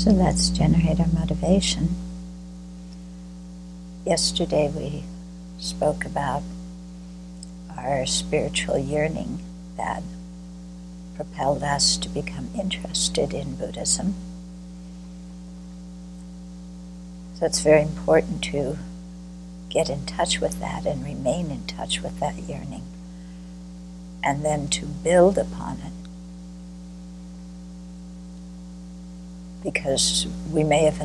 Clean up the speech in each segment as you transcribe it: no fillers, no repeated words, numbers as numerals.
So let's generate our motivation. Yesterday we spoke about our spiritual yearning that propelled us to become interested in Buddhism. So it's very important to get in touch with that and remain in touch with that yearning, and then to build upon it. Because we may have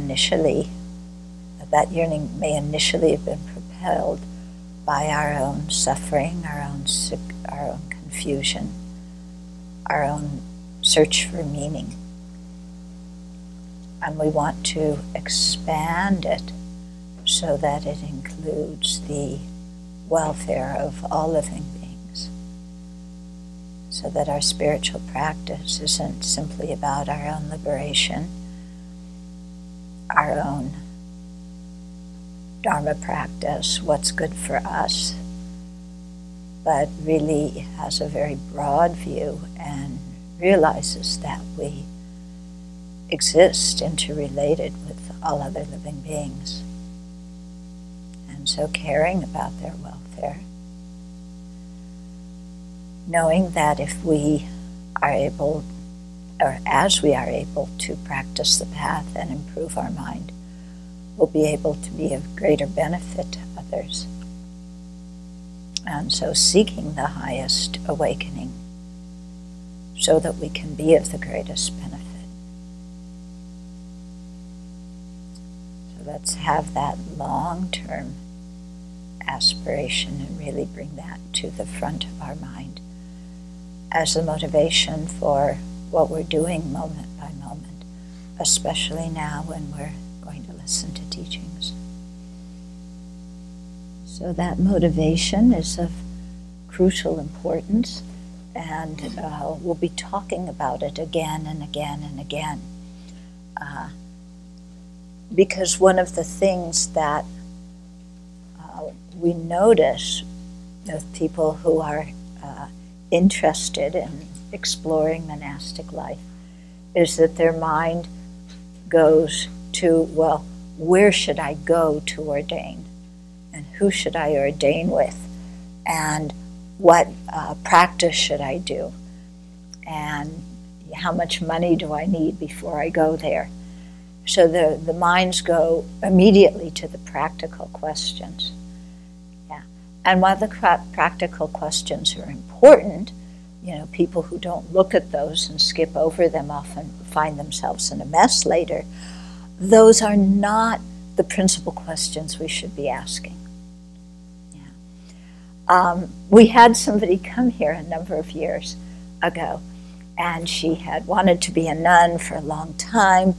that yearning may initially have been propelled by our own suffering, our own confusion, our own search for meaning. And we want to expand it so that it includes the welfare of all living beings. So that our spiritual practice isn't simply about our own liberation, our own Dharma practice, what's good for us, but really has a very broad view and realizes that we exist interrelated with all other living beings. And so caring about their welfare, knowing that if we are able, or as we are able to practice the path and improve our mind, we'll be able to be of greater benefit to others. And so seeking the highest awakening so that we can be of the greatest benefit. So let's have that long-term aspiration and really bring that to the front of our mind as a motivation for what we're doing moment by moment, especially now when we're going to listen to teachings. So that motivation is of crucial importance, and we'll be talking about it again and again and again. Because one of the things that we notice with people who are interested in exploring monastic life is that their mind goes to, well, where should I go to ordain? And who should I ordain with? And what practice should I do? And how much money do I need before I go there? So the minds go immediately to the practical questions. Yeah. And while the practical questions are important, people who don't look at those and skip over them often find themselves in a mess later. Those are not the principal questions we should be asking. Yeah. We had somebody come here a number of years ago, and she had wanted to be a nun for a long time.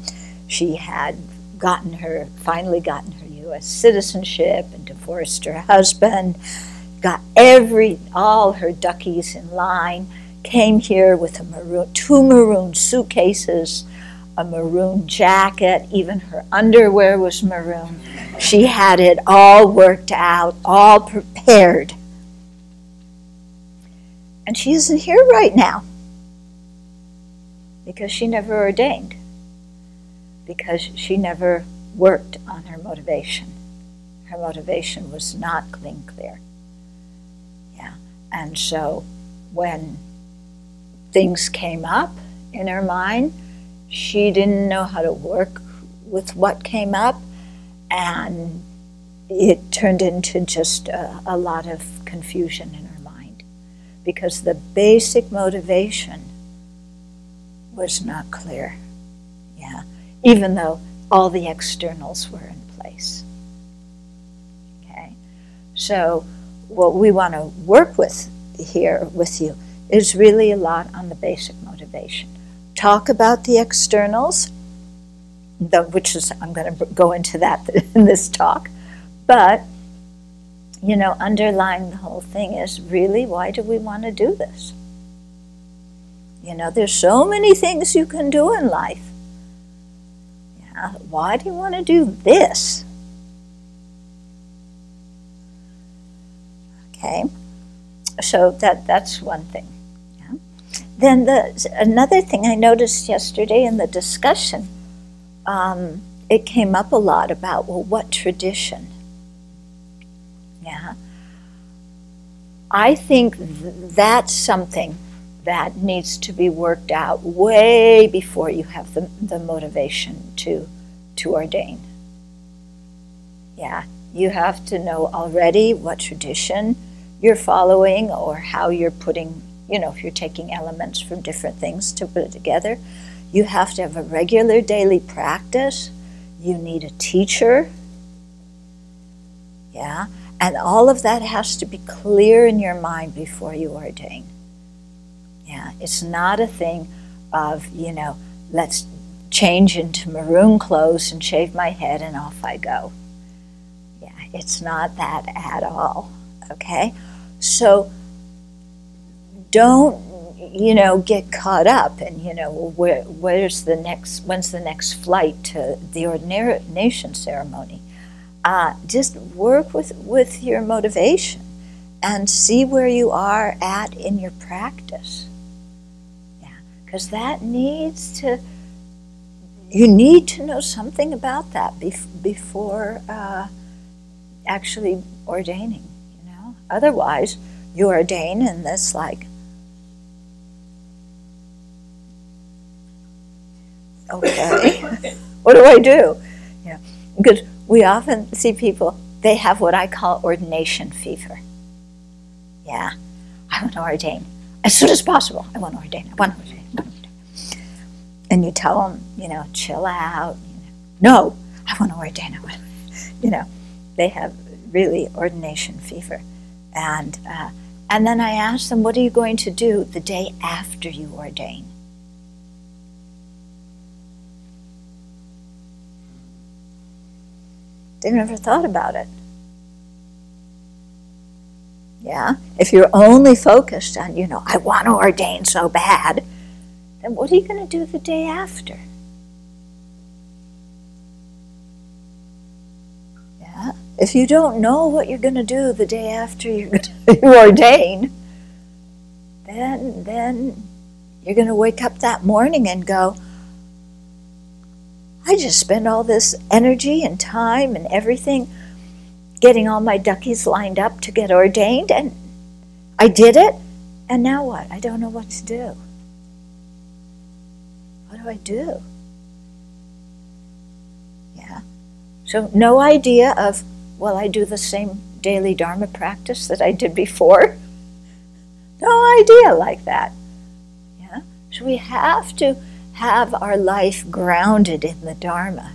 She had finally gotten her U.S. citizenship and divorced her husband, got all her duckies in line, came here with two maroon suitcases, a maroon jacket, even her underwear was maroon. She had it all worked out, all prepared. And she isn't here right now because she never ordained, because she never worked on her motivation. Her motivation was not clear. Yeah. And so when things came up in her mind, she didn't know how to work with what came up, and it turned into just a lot of confusion in her mind because the basic motivation was not clear. Yeah. Even though all the externals were in place. Okay? So what we want to work with here with you is really a lot on the basic motivation. Talk about the externals, which is, I'm going to go into that in this talk, but, underlying the whole thing is really, why do we want to do this? There's so many things you can do in life. Why do you want to do this? Okay, so that's one thing. Yeah. Then another thing I noticed yesterday in the discussion it came up a lot about, well, what tradition? Yeah. I think that's something that needs to be worked out way before you have the motivation to ordain. Yeah, you have to know already what tradition you're following or how you're putting, if you're taking elements from different things to put it together. You have to have a regular daily practice. You need a teacher. Yeah, and all of that has to be clear in your mind before you ordain. Yeah, it's not a thing of, let's change into maroon clothes and shave my head and off I go. Yeah, it's not that at all, okay? So don't, get caught up in, when's the next flight to the ordination ceremony. Just work with your motivation and see where you are at in your practice. Yeah, because you need to know something about that before actually ordaining, Otherwise, you ordain and it's like, okay, what do I do? Because we often see people, they have what I call ordination fever. Yeah, I want to ordain as soon as possible. I want to ordain. And you tell them, chill out. No, I want to ordain. They have really ordination fever. And then I ask them, what are you going to do the day after you ordain? They've never thought about it. Yeah, if you're only focused on, I want to ordain so bad, then what are you going to do the day after? Yeah, if you don't know what you're going to do the day after you ordain, then you're going to wake up that morning and go, I just spent all this energy and time and everything getting all my duckies lined up to get ordained, and I did it, and now what? I don't know what to do. What do I do? Yeah. So no idea of, well, I do the same daily Dharma practice that I did before. No idea like that. Yeah. So we have to have our life grounded in the Dharma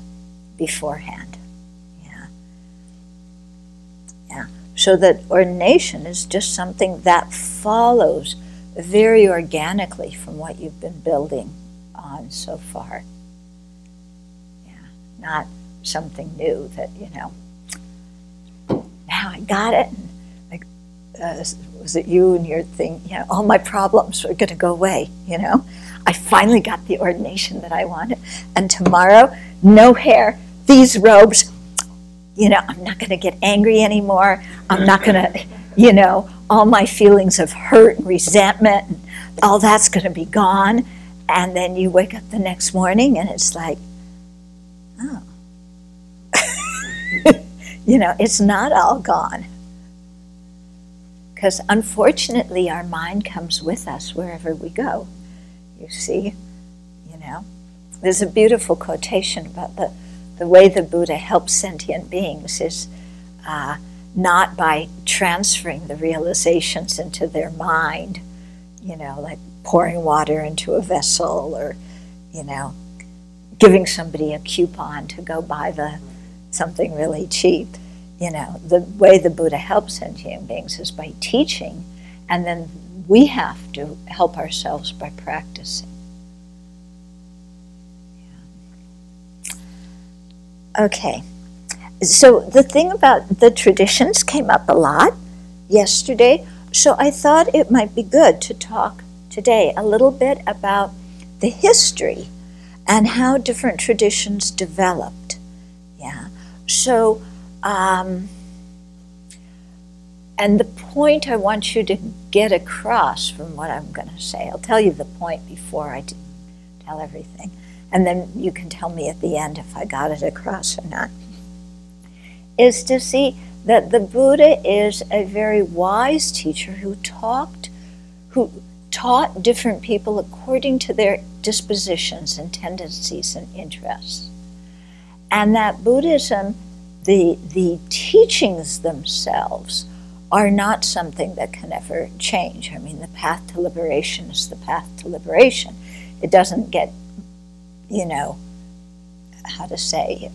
beforehand. Yeah. Yeah. So that ordination is just something that follows very organically from what you've been building on so far. Yeah. Not something new that, now I got it. And was it you and your thing, all my problems are going to go away, I finally got the ordination that I wanted. And tomorrow, no hair, these robes, I'm not going to get angry anymore. I'm not going to, all my feelings of hurt and resentment, and all that's going to be gone. And then you wake up the next morning and it's like, oh. It's not all gone. Because unfortunately, our mind comes with us wherever we go. You see, there's a beautiful quotation about the way the Buddha helps sentient beings is not by transferring the realizations into their mind, like pouring water into a vessel or, giving somebody a coupon to go buy something really cheap. The way the Buddha helps sentient beings is by teaching, and then we have to help ourselves by practicing. Yeah. Okay, so the thing about the traditions came up a lot yesterday, so I thought it might be good to talk today a little bit about the history and how different traditions developed. Yeah, so and the point I want you to get across from what I'm going to say, I'll tell you the point before I tell everything, and then you can tell me at the end if I got it across or not, is to see that the Buddha is a very wise teacher who taught different people according to their dispositions and tendencies and interests. And that Buddhism, the teachings themselves, are not something that can ever change. I mean, the path to liberation is the path to liberation. It doesn't get, how to say,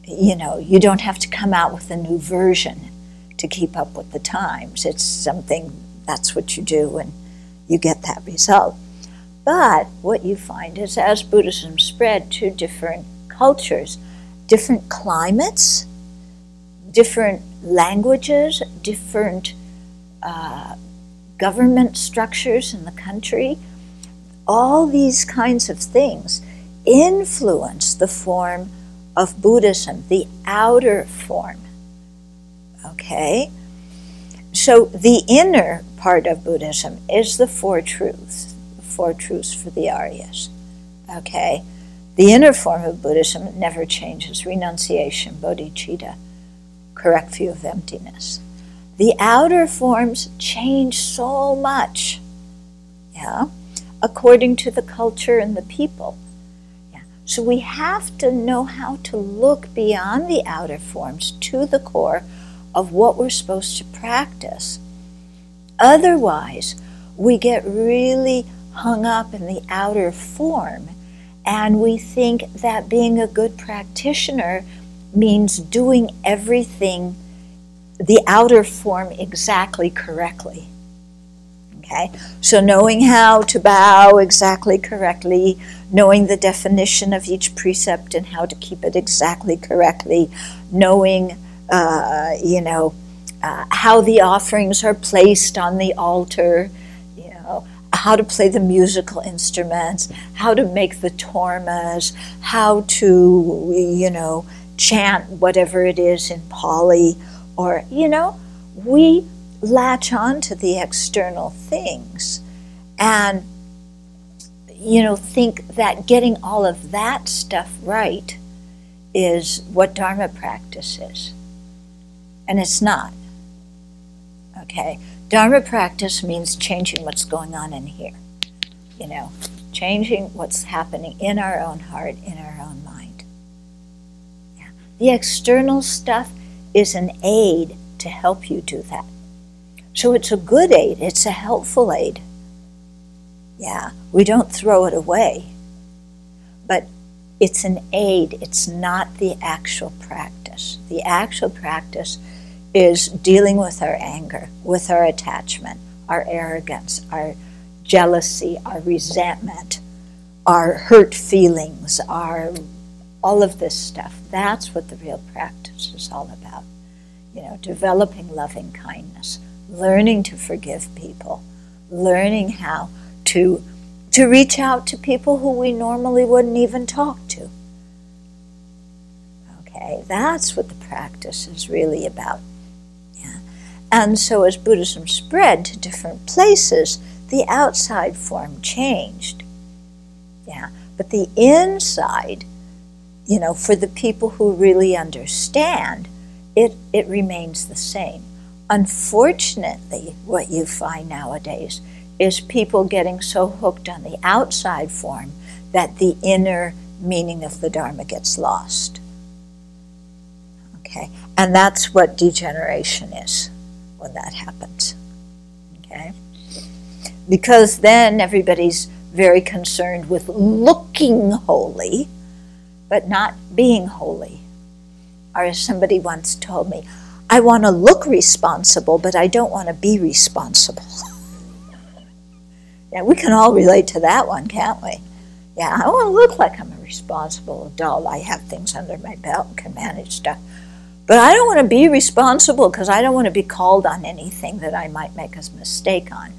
you don't have to come out with a new version to keep up with the times. It's something, that's what you do, and you get that result. But what you find is as Buddhism spread to different cultures, different climates, different languages, different government structures in the country, all these kinds of things influence the form of Buddhism, the outer form. Okay? So the inner part of Buddhism is the Four Truths for the Aryas. Okay? The inner form of Buddhism never changes: renunciation, bodhicitta, correct view of emptiness. The outer forms change so much, according to the culture and the people. So we have to know how to look beyond the outer forms to the core of what we're supposed to practice. Otherwise, we get really hung up in the outer form, and we think that being a good practitioner means doing everything, the outer form, exactly correctly. Okay? So knowing how to bow exactly correctly, knowing the definition of each precept and how to keep it exactly correctly, knowing, how the offerings are placed on the altar, how to play the musical instruments, how to make the tormas, how to, chant whatever it is in Pali, or, we latch on to the external things and, think that getting all of that stuff right is what Dharma practice is. And it's not. Okay? Dharma practice means changing what's going on in here. Changing what's happening in our own heart, in our own mind. Yeah. The external stuff is an aid to help you do that. So it's a good aid, it's a helpful aid. Yeah, we don't throw it away. But it's an aid, it's not the actual practice. The actual practice is dealing with our anger, with our attachment, our arrogance, our jealousy, our resentment, our hurt feelings, all of this stuff. That's what the real practice is all about. Developing loving kindness, learning to forgive people, learning how to reach out to people who we normally wouldn't even talk to. Okay, that's what the practice is really about. Yeah. And so as Buddhism spread to different places, the outside form changed. Yeah. But the inside, for the people who really understand, it remains the same. Unfortunately, what you find nowadays is people getting so hooked on the outside form that the inner meaning of the Dharma gets lost. Okay? And that's what degeneration is when that happens. Okay? Because then everybody's very concerned with looking holy, but not being holy. Or as somebody once told me, I want to look responsible, but I don't want to be responsible. Yeah, we can all relate to that one, can't we? Yeah, I want to look like I'm a responsible adult. I have things under my belt and can manage stuff. But I don't want to be responsible because I don't want to be called on anything that I might make a mistake on.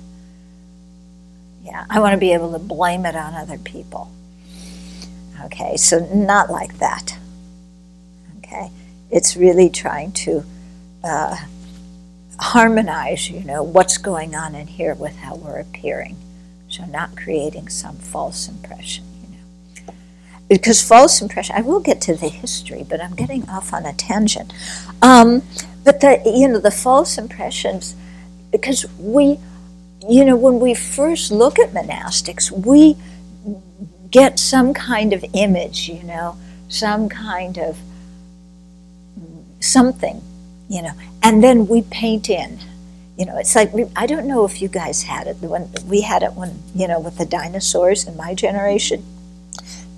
Yeah, I want to be able to blame it on other people. Okay, so not like that. Okay, it's really trying to harmonize, what's going on in here with how we're appearing. So not creating some false impression, because false impression, I will get to the history, but I'm getting off on a tangent. But the false impressions, because we, when we first look at monastics, we get some kind of image, some kind of something, and then we paint in. It's like, I don't know if you guys had it, we had it when, with the dinosaurs in my generation.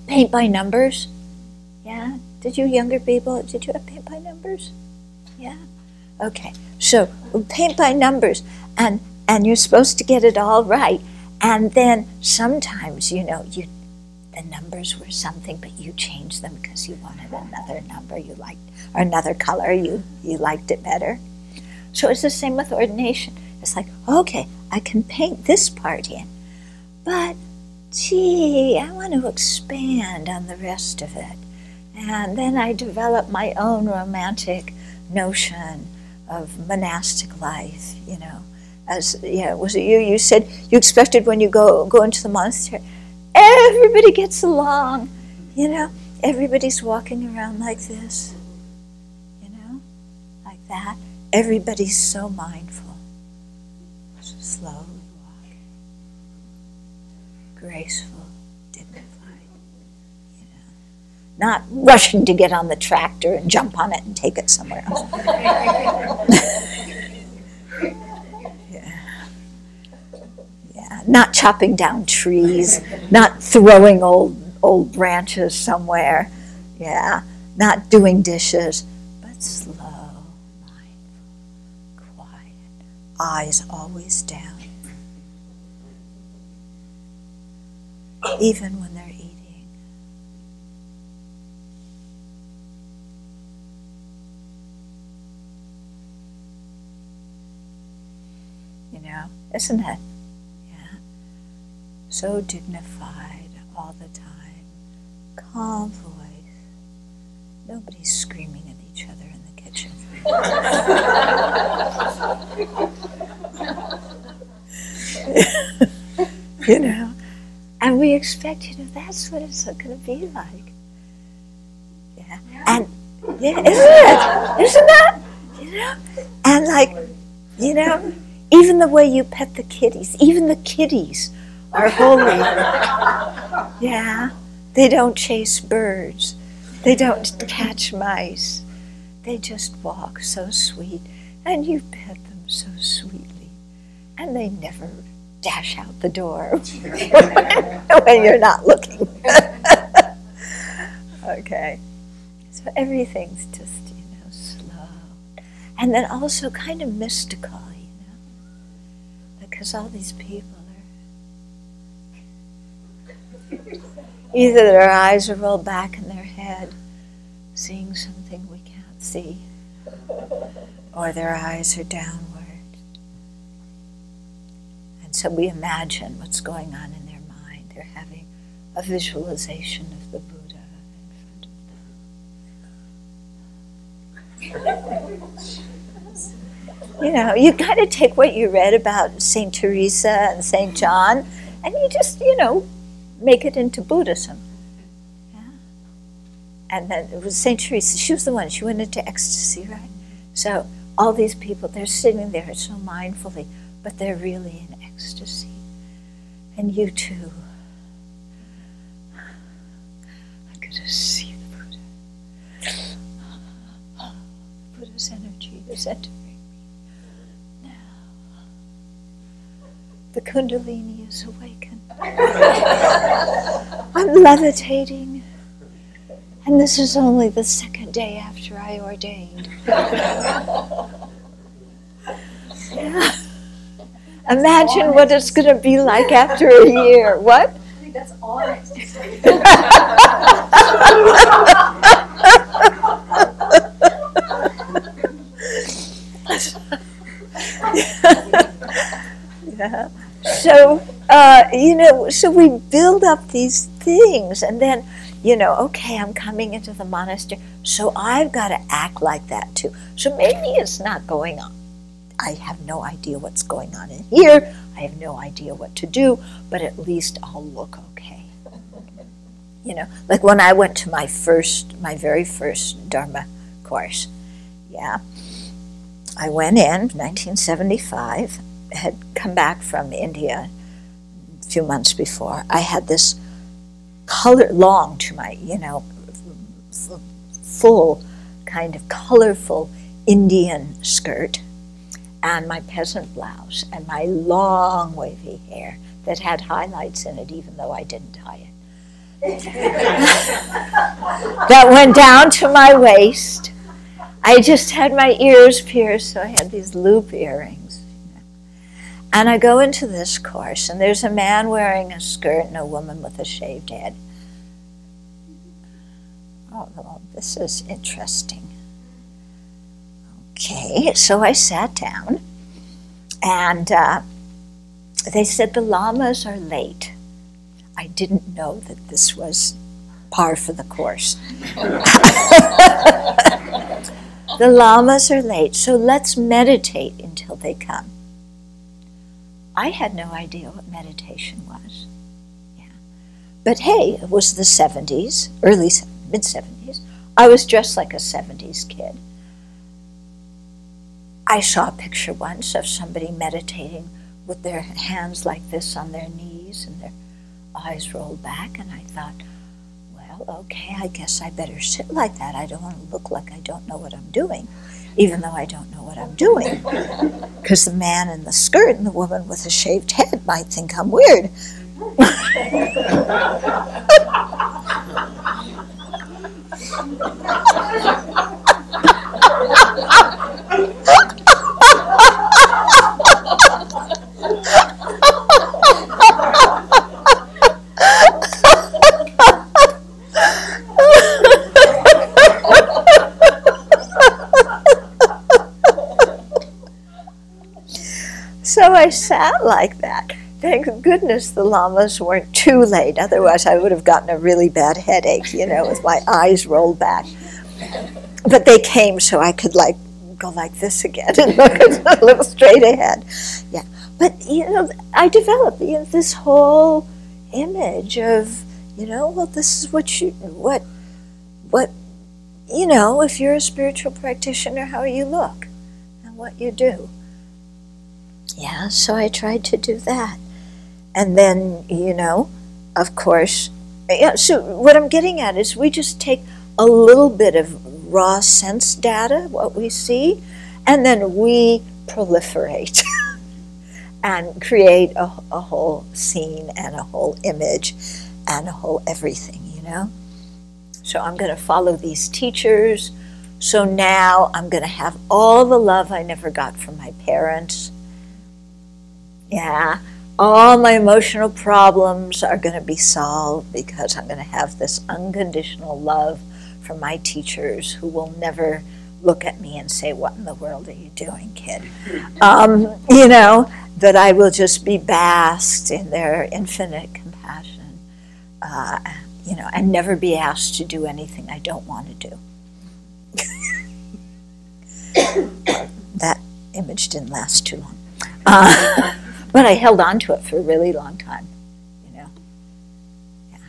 Paint by numbers. Yeah? Did you younger people, did you have paint by numbers? Yeah? Okay. So paint by numbers, and you're supposed to get it all right. And then sometimes, the numbers were something, but you changed them because you wanted another number you liked, or another color you liked it better. So it's the same with ordination. It's like, okay, I can paint this part in, but gee, I want to expand on the rest of it. And then I develop my own romantic notion of monastic life, As was it you? You said you expected when you go into the monastery, everybody gets along, everybody's walking around like this, like that. Everybody's so mindful, so slowly walking, graceful, dignified, not rushing to get on the tractor and jump on it and take it somewhere else. Not chopping down trees, not throwing old branches somewhere, not doing dishes, but slow, mindful, quiet, eyes always down, even when they're eating. Isn't it? So dignified all the time, calm voice. Nobody's screaming at each other in the kitchen. And we expect, that's what it's going to be like. Yeah, and isn't that? And like, even the way you pet the kitties, even the kitties are holy. Yeah, they don't chase birds. They don't catch mice. They just walk so sweet, and you pet them so sweetly, and they never dash out the door when you're not looking. Okay, so everything's just slow, and then also kind of mystical, because all these people. Either their eyes are rolled back in their head, seeing something we can't see, or their eyes are downward. And so we imagine what's going on in their mind. They're having a visualization of the Buddha in front of them. You kind of take what you read about St. Teresa and St. John, and you just, make it into Buddhism. Yeah. And then it was St. Teresa, she was the one, she went into ecstasy, right? So all these people, they're sitting there so mindfully, but they're really in ecstasy. And you too. I'm going to see the Buddha. Buddha's energy is entering me now. The Kundalini is awakened. I'm levitating, and this is only the second day after I ordained. Yeah. Imagine what it's going to be like after a year. What? I think that's all ecstasy. Yeah. So, so we build up these things, and then, okay, I'm coming into the monastery, so I've got to act like that too. So maybe it's not going on. I have no idea what's going on in here. I have no idea what to do, but at least I'll look okay. You know, like when I went to my very first Dharma course, yeah, I went in 1975, had come back from India a few months before. I had this color, long to my, you know, full kind of colorful Indian skirt, and my peasant blouse, and my long wavy hair that had highlights in it, even though I didn't dye it. That went down to my waist. I just had my ears pierced, so I had these loop earrings. And I go into this course, and there's a man wearing a skirt and a woman with a shaved head. Oh, well, this is interesting. Okay, so I sat down, and they said the lamas are late. I didn't know that this was par for the course. The lamas are late, so let's meditate until they come. I had no idea what meditation was. Yeah. But hey, it was the 70s, mid-70s. I was dressed like a 70s kid. I saw a picture once of somebody meditating with their hands like this on their knees and their eyes rolled back, and I thought, well, okay, I guess I better sit like that. I don't want to look like I don't know what I'm doing, even though I don't know what I'm doing. Because the man in the skirt and the woman with a shaved head might think I'm weird. So I sat like that. Thank goodness the lamas weren't too late. Otherwise, I would have gotten a really bad headache, you know, with my eyes rolled back. But they came so I could, like, go like this again and look straight ahead. Yeah. But, you know, I developed this whole image of, you know, well, this is what you know, if you're a spiritual practitioner, how you look and what you do. Yeah, so I tried to do that. And then, you know, of course, yeah, so what I'm getting at is we just take a little bit of raw sense data, what we see, and then we proliferate and create a whole scene and a whole image and a whole everything, you know? So I'm going to follow these teachers. So now I'm going to have all the love I never got from my parents. Yeah, all my emotional problems are going to be solved because I'm going to have this unconditional love from my teachers who will never look at me and say, what in the world are you doing, kid? You know, that I will just be basked in their infinite compassion, you know, and never be asked to do anything I don't want to do. That image didn't last too long. But I held on to it for a really long time, you know. Yeah,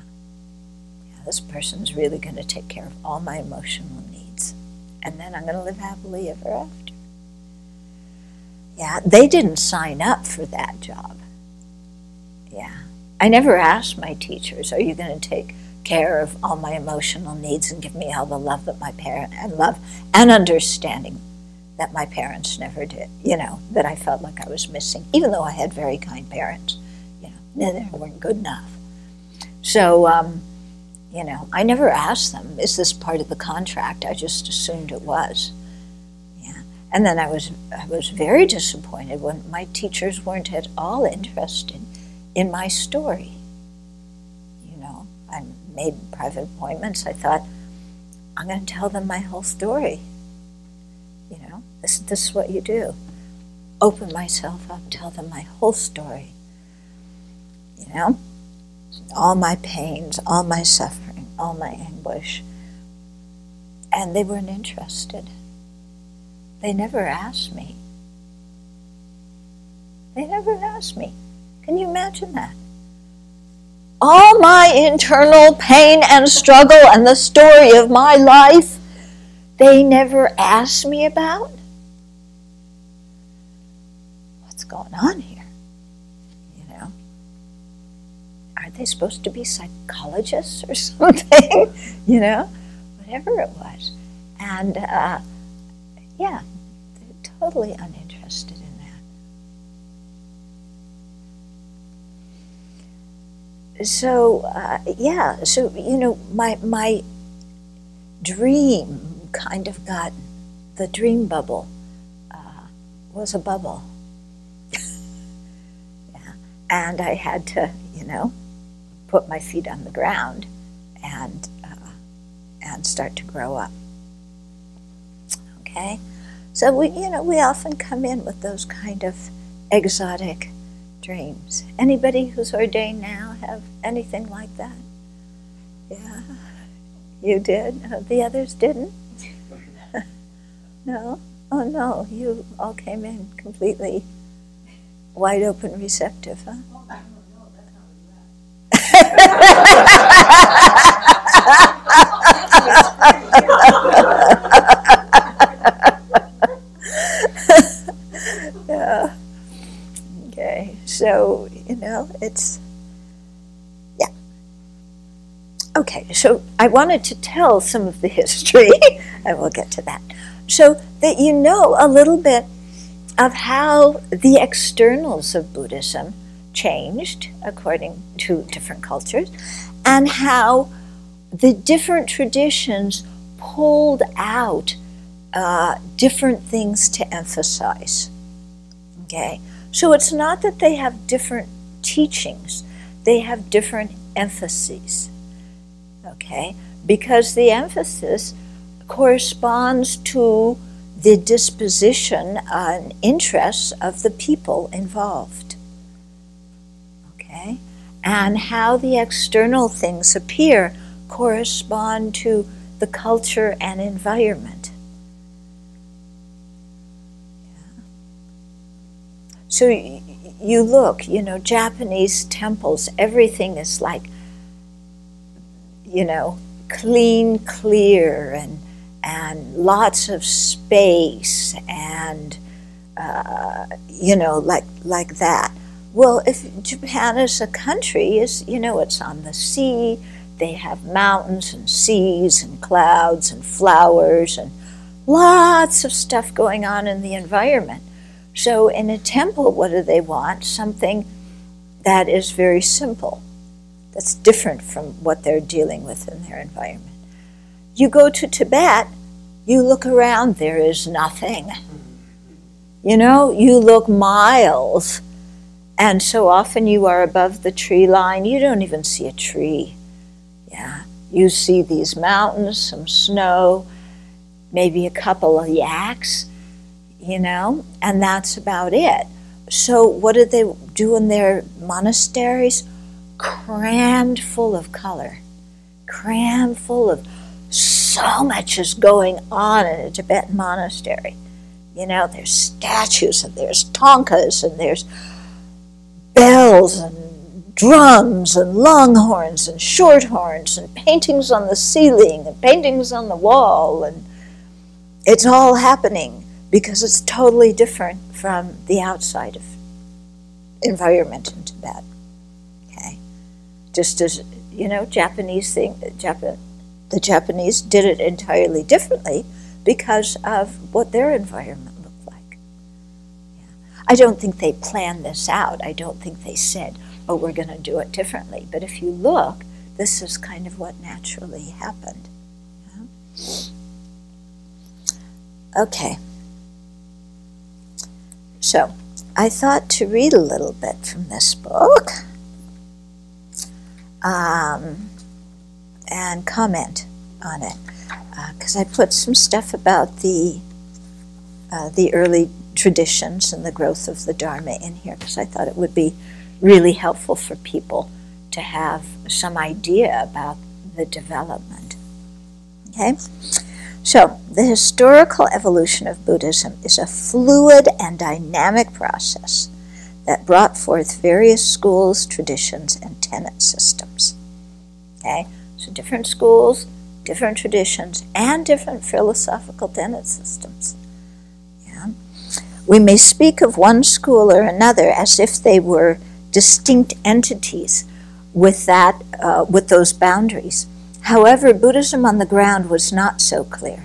this person's really going to take care of all my emotional needs. And then I'm going to live happily ever after. Yeah, they didn't sign up for that job. Yeah. I never asked my teachers, are you going to take care of all my emotional needs and give me all the love that my parents, and love and understanding that my parents never did, you know, that I felt like I was missing, even though I had very kind parents, you know, they weren't good enough. So, you know, I never asked them, is this part of the contract? I just assumed it was. Yeah. And then I was very disappointed when my teachers weren't at all interested in my story. You know, I made private appointments. I thought, I'm going to tell them my whole story. You know, this is what you do. Open myself up, tell them my whole story. You know, all my pains, all my suffering, all my anguish. And they weren't interested. They never asked me. They never asked me. Can you imagine that? all my internal pain and struggle and the story of my life, they never asked me about? What's going on here? You know? Aren't they supposed to be psychologists or something? You know? Whatever it was. And yeah, they're totally uninterested in that. So, yeah, so, you know, my dream kind of got, the dream bubble was a bubble. Yeah. And I had to, you know, put my feet on the ground and start to grow up. Okay? So we, you know, we often come in with those kind of exotic dreams. Anybody who's ordained now have anything like that? Yeah, you did? The others didn't? No? Oh no, you all came in completely wide open receptive, huh? Oh, I don't know, that's not Yeah. Okay, so, you know, it's, yeah. Okay, so I wanted to tell some of the history, and we'll get to that, so that you know a little bit of how the externals of Buddhism changed according to different cultures, and how the different traditions pulled out different things to emphasize. Okay, so it's not that they have different teachings, they have different emphases. Okay, because the emphasis corresponds to the disposition and interests of the people involved. Okay, and how the external things appear correspond to the culture and environment. Yeah. So you look, you know, Japanese temples, everything is like, you know, clean, clear, and lots of space, and you know, like that. Well, if Japan is a country, is, you know, it's on the sea. They have mountains and seas and clouds and flowers and lots of stuff going on in the environment. So in a temple, what do they want? Something that is very simple, that's different from what they're dealing with in their environment. You go to Tibet, you look around, there is nothing. You know, you look miles, and so often you are above the tree line, you don't even see a tree. Yeah, you see these mountains, some snow, maybe a couple of yaks, you know, and that's about it. So what do they do in their monasteries? Crammed full of color, crammed full of, so much is going on in a Tibetan monastery. You know, there's statues, and there's thangkas, and there's bells, and drums, and longhorns, and shorthorns, and paintings on the ceiling, and paintings on the wall, and it's all happening because it's totally different from the outside of environment in Tibet. Okay, just as, you know, the Japanese did it entirely differently because of what their environment looked like. Yeah. I don't think they planned this out. I don't think they said, oh, we're going to do it differently. But if you look, this is kind of what naturally happened. Yeah. Okay. So I thought to read a little bit from this book and comment on it, because I put some stuff about the early traditions and the growth of the Dharma in here, because I thought it would be really helpful for people to have some idea about the development. Okay? So, the historical evolution of Buddhism is a fluid and dynamic process that brought forth various schools, traditions, and tenet systems. Okay, so different schools, different traditions, and different philosophical tenet systems. Yeah. We may speak of one school or another as if they were distinct entities with those boundaries. However, Buddhism on the ground was not so clear.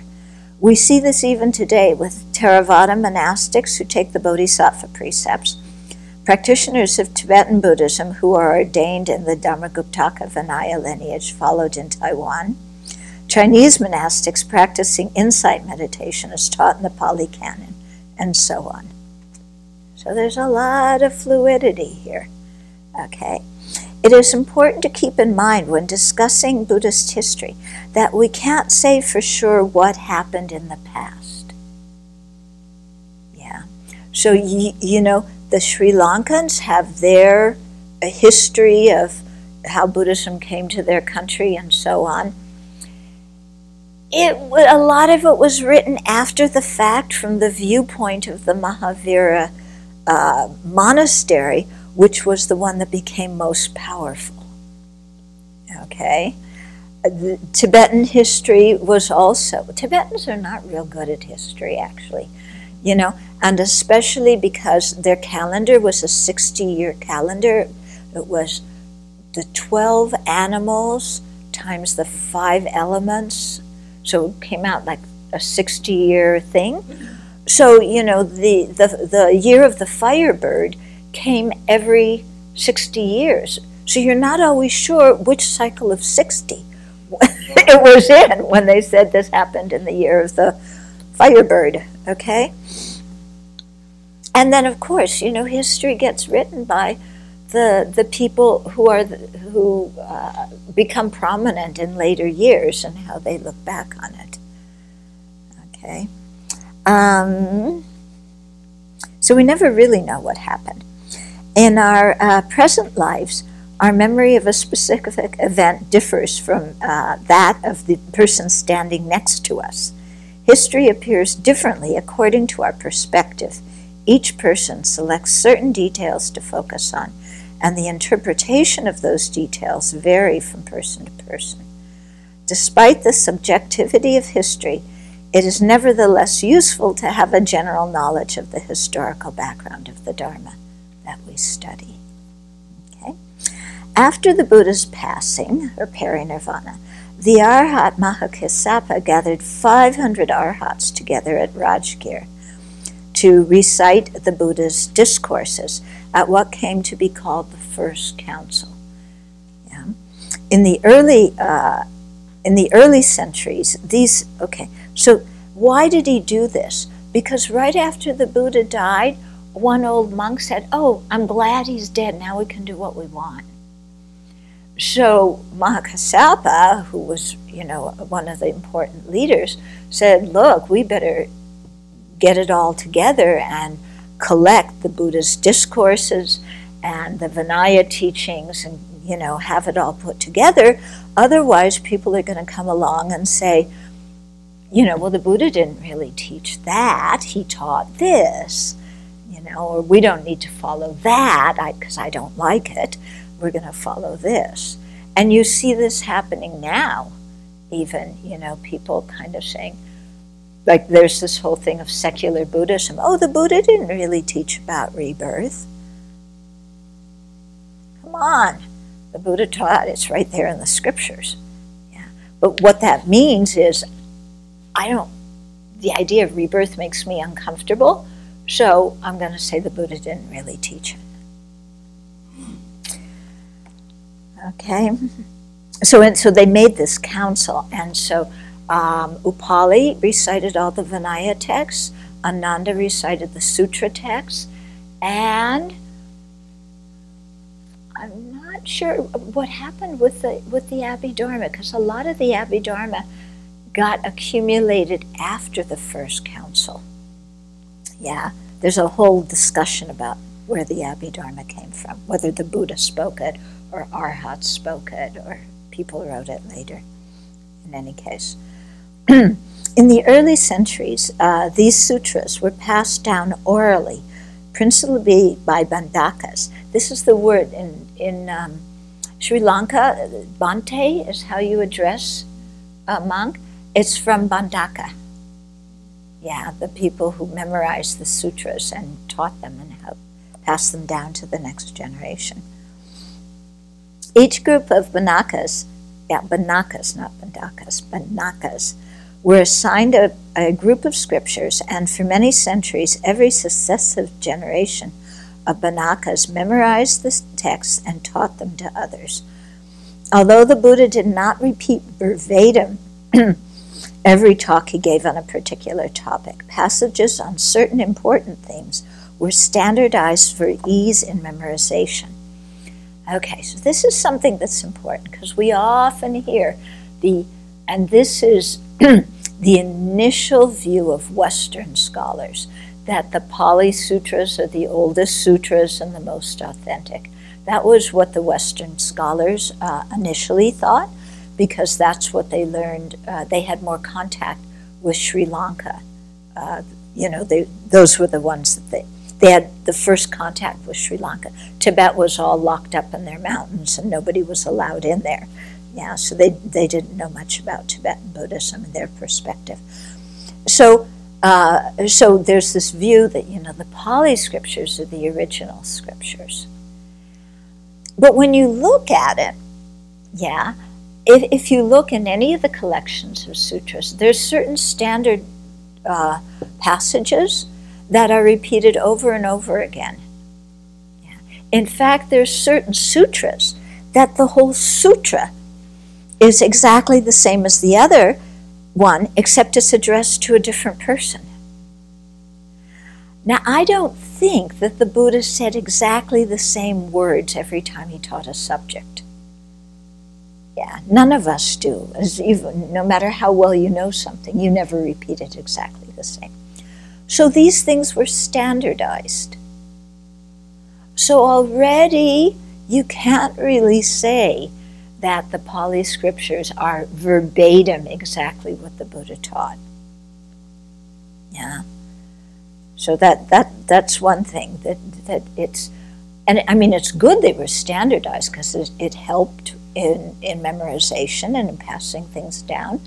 We see this even today with Theravada monastics who take the Bodhisattva precepts, practitioners of Tibetan Buddhism who are ordained in the Dharmaguptaka Vinaya lineage followed in Taiwan, Chinese monastics practicing insight meditation as taught in the Pali Canon, and so on. So there's a lot of fluidity here. Okay. It is important to keep in mind when discussing Buddhist history that we can't say for sure what happened in the past. Yeah. So, you know, the Sri Lankans have their history of how Buddhism came to their country and so on. A lot of it was written after the fact from the viewpoint of the Mahavira monastery, which was the one that became most powerful. Okay? The Tibetan history was also, Tibetans are not real good at history, actually, you know, and especially because their calendar was a 60-year calendar. It was the 12 animals times the 5 elements, so it came out like a 60-year thing. So, you know, the year of the Firebird came every 60 years. So you're not always sure which cycle of 60 it was in when they said this happened in the year of the Firebird, okay? And then, of course, you know, history gets written by the people who become prominent in later years and how they look back on it, okay? So we never really know what happened. In our present lives, our memory of a specific event differs from that of the person standing next to us. History appears differently according to our perspective. Each person selects certain details to focus on, and the interpretation of those details vary from person to person. Despite the subjectivity of history, it is nevertheless useful to have a general knowledge of the historical background of the Dharma that we study. Okay? After the Buddha's passing, or parinirvana, the Arhat Mahakassapa gathered 500 Arhats together at Rajgir to recite the Buddha's discourses at what came to be called the First Council. Yeah. In the early centuries, so why did he do this? Because right after the Buddha died, one old monk said, "Oh, I'm glad he's dead, now we can do what we want." So Mahakassapa, who was, you know, one of the important leaders, said, "Look, we better get it all together and collect the Buddha's discourses and the Vinaya teachings and, you know, have it all put together. Otherwise, people are going to come along and say, you know, well, the Buddha didn't really teach that. He taught this, you know, or we don't need to follow that because I don't like it. We're going to follow this." And you see this happening now, even, you know, people kind of saying, like there's this whole thing of secular Buddhism. Oh, the Buddha didn't really teach about rebirth. Come on. The Buddha taught, it's right there in the scriptures. Yeah. But what that means is, the idea of rebirth makes me uncomfortable, so I'm going to say the Buddha didn't really teach it. Okay. So they made this council, and so Upali recited all the Vinaya texts, Ananda recited the Sutra texts, and I'm not sure what happened with the Abhidharma, because a lot of the Abhidharma got accumulated after the first council. Yeah, there's a whole discussion about where the Abhidharma came from, whether the Buddha spoke it or Arhats spoke it or people wrote it later. In any case. In the early centuries, these sutras were passed down orally principally by Bandakas. This is the word in Sri Lanka. Bante is how you address a monk. It's from Bandaka. Yeah, the people who memorized the sutras and taught them and helped pass them down to the next generation. Each group of Banakas, Banakas, not Bandakas, Banakas, were assigned a group of scriptures, and for many centuries, every successive generation of Banakas memorized the texts and taught them to others. Although the Buddha did not repeat verbatim every talk he gave on a particular topic, passages on certain important themes were standardized for ease in memorization. Okay, so this is something that's important because we often hear and this is the initial view of Western scholars, that the Pali Sutras are the oldest sutras and the most authentic. That was what the Western scholars initially thought, because that's what they learned. They had more contact with Sri Lanka. Those were the ones that they had the first contact with Sri Lanka. Tibet was all locked up in their mountains and nobody was allowed in there. Yeah, so they didn't know much about Tibetan Buddhism in their perspective. So there's this view that, the Pali scriptures are the original scriptures. But when you look at it, if you look in any of the collections of sutras, there's certain standard passages that are repeated over and over again. Yeah. In fact, there's certain sutras that the whole sutra is exactly the same as the other one, except it's addressed to a different person. Now, I don't think that the Buddha said exactly the same words every time he taught a subject. Yeah, none of us do. No matter how well you know something, you never repeat it exactly the same. So these things were standardized. So already you can't really say that the Pali scriptures are verbatim exactly what the Buddha taught. Yeah. So that's one thing that it's, and I mean it's good they were standardized because it helped in memorization and in passing things down,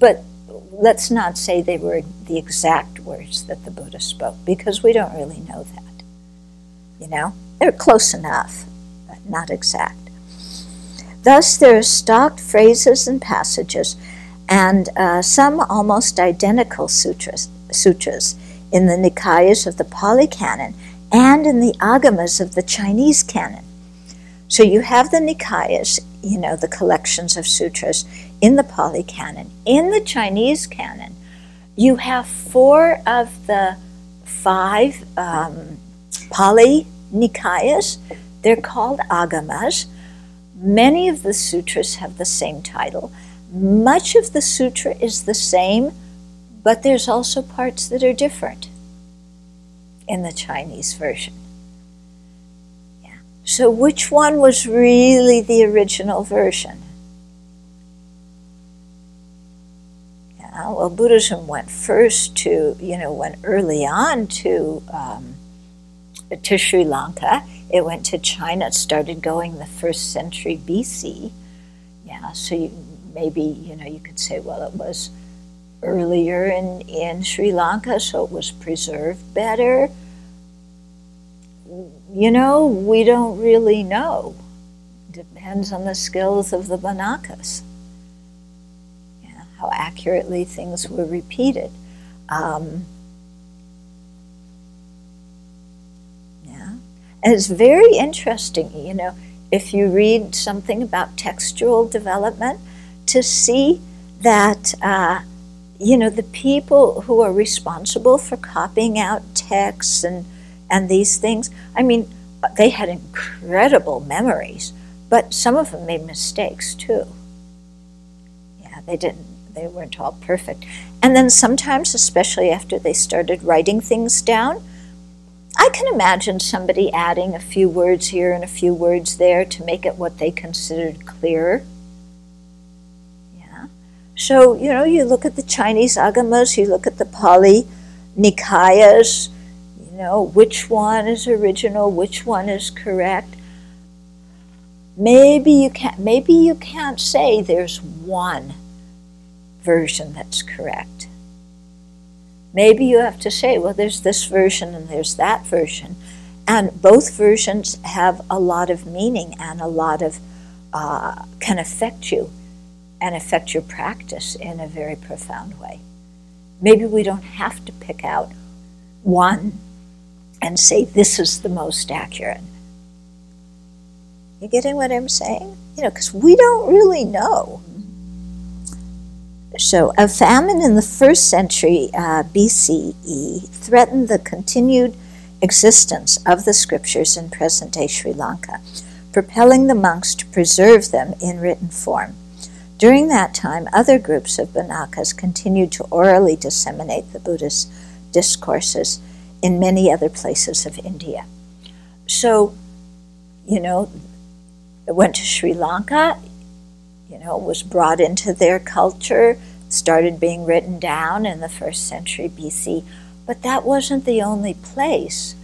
but let's not say they were the exact words that the Buddha spoke, because we don't really know that. They're close enough, but not exact. Thus, there are stock phrases and passages, and some almost identical sutras in the Nikayas of the Pali Canon and in the Agamas of the Chinese Canon. So you have the Nikayas, the collections of sutras in the Pali Canon. In the Chinese Canon, you have 4 of the 5 Pali Nikayas. They're called Agamas. Many of the sutras have the same title. Much of the sutra is the same, but there's also parts that are different in the Chinese version. Yeah. So which one was really the original version? Yeah, well, Buddhism went first to, went early on to Sri Lanka. It went to China. It started going the 1st century BC. Yeah, so maybe, you could say, well, it was earlier in Sri Lanka, so it was preserved better. We don't really know. Depends on the skills of the Banakas. Yeah, how accurately things were repeated. And it's very interesting, if you read something about textual development, to see that, the people who are responsible for copying out texts and these things, I mean, they had incredible memories, but some of them made mistakes too. Yeah, they weren't all perfect. And then sometimes, especially after they started writing things down, I can imagine somebody adding a few words here and a few words there to make it what they considered clearer. Yeah. So, you look at the Chinese Agamas, you look at the Pali Nikayas, which one is original, which one is correct. Maybe you can't say there's one version that's correct. Maybe you have to say, well, there's this version and there's that version. And both versions have a lot of meaning and a lot of, can affect you and affect your practice in a very profound way. Maybe we don't have to pick out one and say this is the most accurate. You getting what I'm saying? Because we don't really know. So a famine in the 1st century BCE threatened the continued existence of the scriptures in present-day Sri Lanka, propelling the monks to preserve them in written form. During that time, other groups of Banakas continued to orally disseminate the Buddhist discourses in many other places of India. So, it went to Sri Lanka, was brought into their culture, started being written down in the 1st century BC, but that wasn't the only place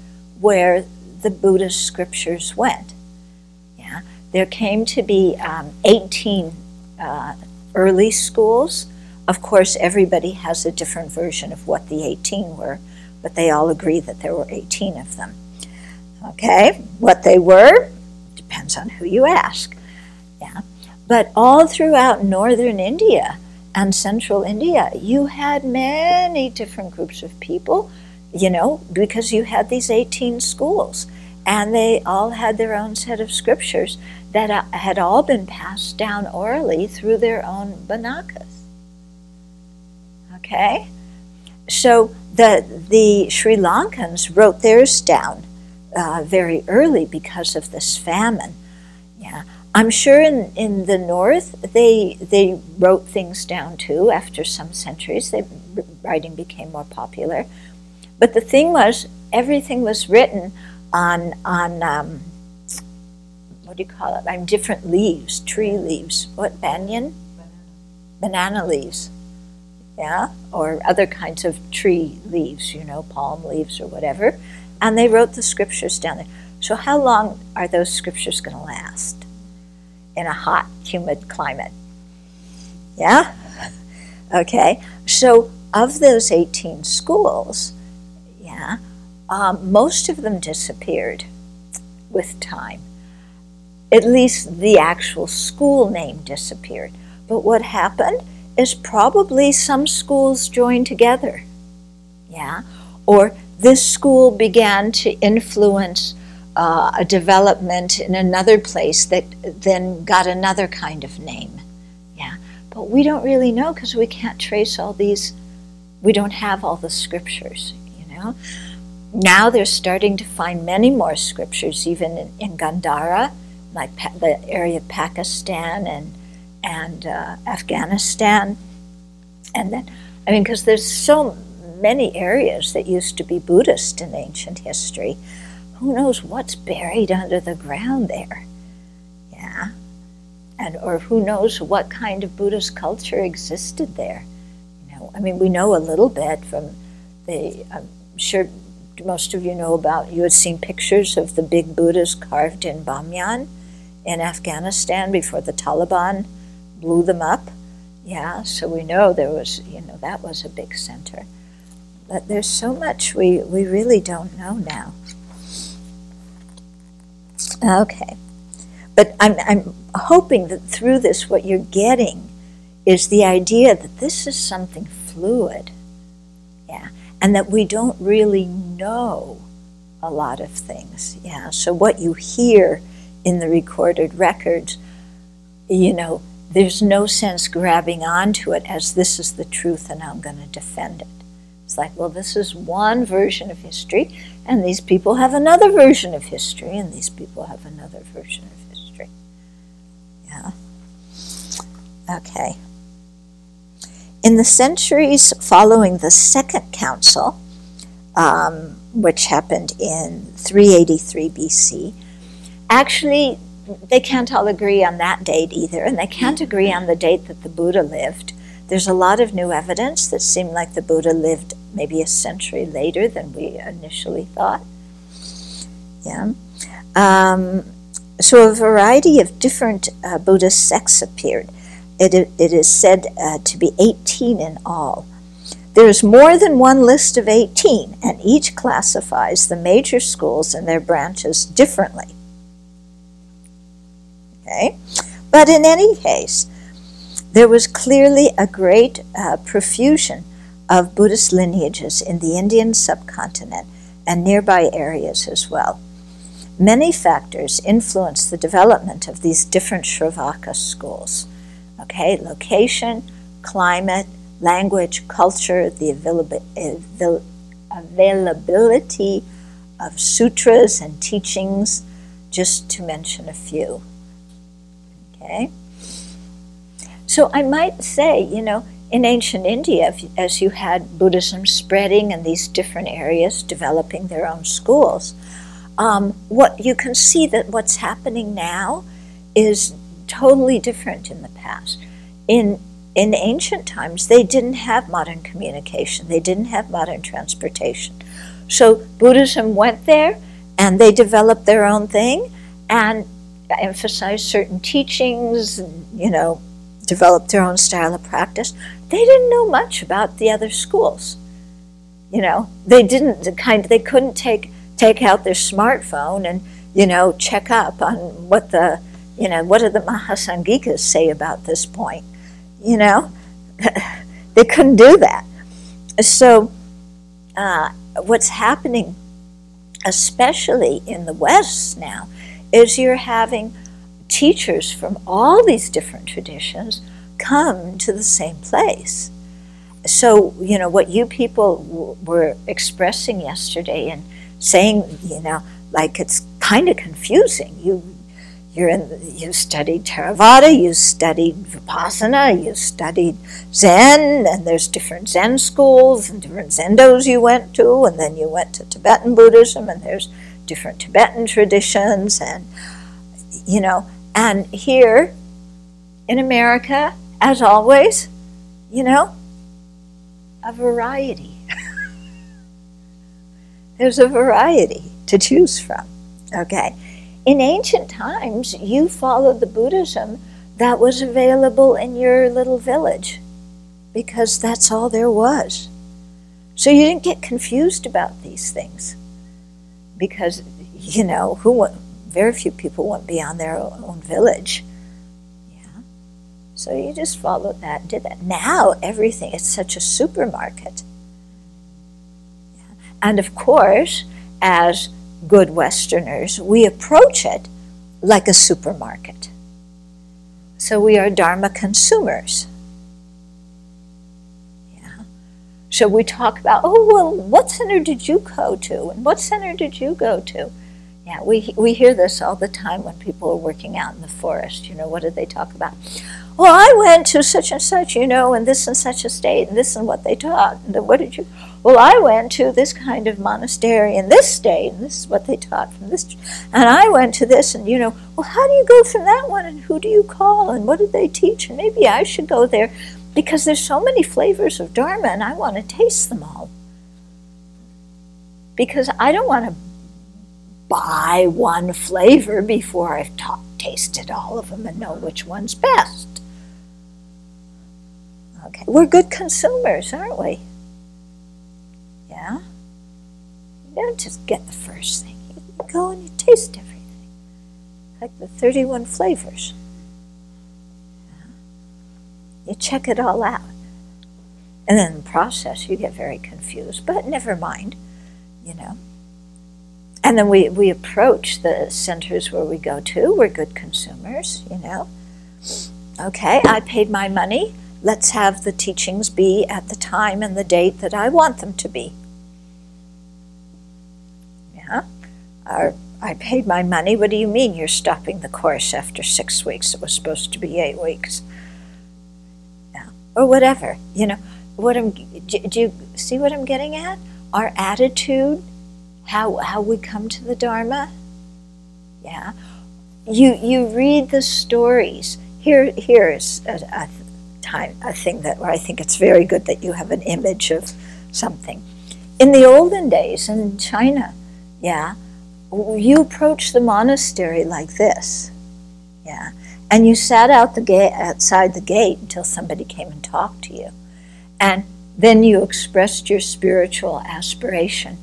where the Buddhist scriptures went. Yeah, there came to be 18 early schools. Of course, everybody has a different version of what the 18 were, but they all agree that there were 18 of them. Okay, what they were depends on who you ask. Yeah, but all throughout northern India and central India, you had many different groups of people, because you had these 18 schools, and they all had their own set of scriptures that had all been passed down orally through their own Banakas. Okay? So the Sri Lankans wrote theirs down very early because of this famine. Yeah, I'm sure in the north they wrote things down too. After some centuries, writing became more popular. But the thing was, everything was written on what do you call it? Different leaves, tree leaves. What, banyan? Banana leaves. Yeah, or other kinds of tree leaves, palm leaves or whatever. And they wrote the scriptures down there. So how long are those scriptures going to last in a hot, humid climate? Yeah? Okay. So of those 18 schools, yeah, most of them disappeared with time. At least the actual school name disappeared. But what happened is probably some schools joined together. Yeah? Or this school began to influence a development in another place that then got another kind of name. Yeah, but we don't really know because we can't trace all these. We don't have all the scriptures. Now they're starting to find many more scriptures, even in Gandhara, like the area of Pakistan and Afghanistan, and then because there's so many areas that used to be Buddhist in ancient history. Who knows what's buried under the ground there? Yeah, or who knows what kind of Buddhist culture existed there? We know a little bit from I'm sure most of you know about. You had seen pictures of the big Buddhas carved in Bamyan in Afghanistan before the Taliban blew them up. Yeah, so we know there was, that was a big center. But there's so much we really don't know now. Okay. But I'm hoping that through this what you're getting is the idea that this is something fluid. Yeah. And that we don't really know a lot of things. Yeah. So what you hear in the recorded records, there's no sense grabbing onto it as this is the truth and I'm going to defend it. It's like, well, this is one version of history, and these people have another version of history, and these people have another version of history. Yeah. Okay. In the centuries following the Second Council, which happened in 383 BC, actually, they can't all agree on that date either, and they can't agree on the date that the Buddha lived. There's a lot of new evidence that seem like the Buddha lived maybe a century later than we initially thought. Yeah. So a variety of different Buddhist sects appeared. It is said to be 18 in all. There is more than one list of 18, and each classifies the major schools and their branches differently. Okay? But in any case, there was clearly a great profusion of Buddhist lineages in the Indian subcontinent and nearby areas as well. Many factors influenced the development of these different Sravaka schools. Okay, location, climate, language, culture, the availability of sutras and teachings, just to mention a few. Okay? So I might say, in ancient India, as you had Buddhism spreading in these different areas, developing their own schools, what you can see that what's happening now is totally different in the past. In ancient times, they didn't have modern communication. They didn't have modern transportation. So Buddhism went there, and they developed their own thing, and emphasized certain teachings, developed their own style of practice. They didn't know much about the other schools. They couldn't take out their smartphone and, check up on what do the Mahasangikas say about this point. They couldn't do that. So what's happening, especially in the West now, is you're having teachers from all these different traditions come to the same place. So, what you people were expressing yesterday and saying, like it's kind of confusing. You studied Theravada, you studied Vipassana, you studied Zen, and there's different Zen schools and different Zendos you went to, and then you went to Tibetan Buddhism, and there's different Tibetan traditions, and and here in America, as always, a variety. There's a variety to choose from, okay? In ancient times, you followed the Buddhism that was available in your little village because that's all there was. So you didn't get confused about these things because, very few people went beyond their own village. Yeah. So you just followed that and did that. Now everything, it's such a supermarket. Yeah. And of course, as good Westerners, we approach it like a supermarket. So we are Dharma consumers. Yeah. So we talk about, what center did you go to? And what center did you go to? Yeah, we hear this all the time when people are working out in the forest. What do they talk about? Well, I went to such and such, in this and such a state, and this and what they taught. And what did you? Well, I went to this kind of monastery in this state, and this is what they taught from this. And I went to this, and well, how do you go from that one, and who do you call, and what did they teach? And maybe I should go there, because there's so many flavors of Dharma, and I want to taste them all. Because I don't want to buy one flavor before I've tasted all of them and know which one's best. Okay, we're good consumers, aren't we? Yeah? You don't just get the first thing. You go and you taste everything. Like the 31 flavors. Yeah? You check it all out. And then in the process, you get very confused. But never mind, And then we approach the centers where we go to. We're good consumers, Okay, I paid my money. Let's have the teachings be at the time and the date that I want them to be. Yeah? I paid my money. What do you mean you're stopping the course after 6 weeks? It was supposed to be 8 weeks. Yeah. Or whatever. Do you see what I'm getting at? Our attitude, how we come to the Dharma. Yeah. You read the stories. Here is a thing where I think it's very good that you have an image of something. In the olden days in China, yeah, you approached the monastery like this, yeah, and you sat outside the gate until somebody came and talked to you, and then you expressed your spiritual aspiration,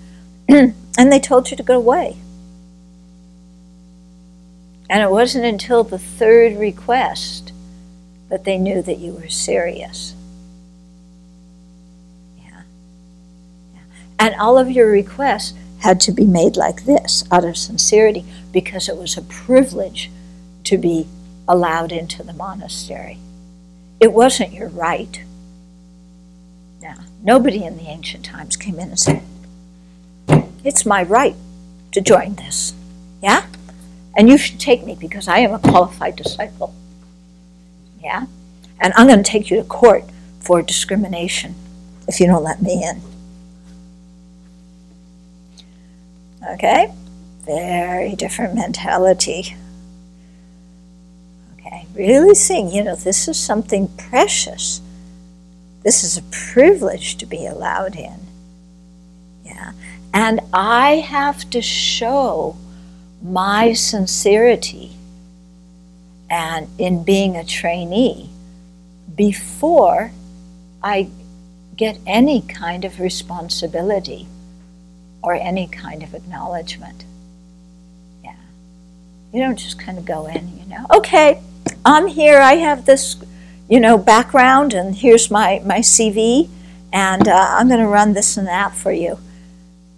and they told you to go away. And it wasn't until the third request that they knew that you were serious. Yeah. Yeah. And all of your requests had to be made like this, out of sincerity, because it was a privilege to be allowed into the monastery. It wasn't your right. Now, nobody in the ancient times came in and said, it's my right to join this, yeah? And you should take me because I am a qualified disciple, yeah? And I'm going to take you to court for discrimination if you don't let me in. Okay? Very different mentality. Okay, really seeing, you know, this is something precious. This is a privilege to be allowed in. Yeah. And I have to show my sincerity and in being a trainee before I get any kind of responsibility or any kind of acknowledgement. Yeah. You don't just kind of go in, you know, okay, I'm here, I have this, you know, background, and here's my CV, and I'm going to run this and that for you.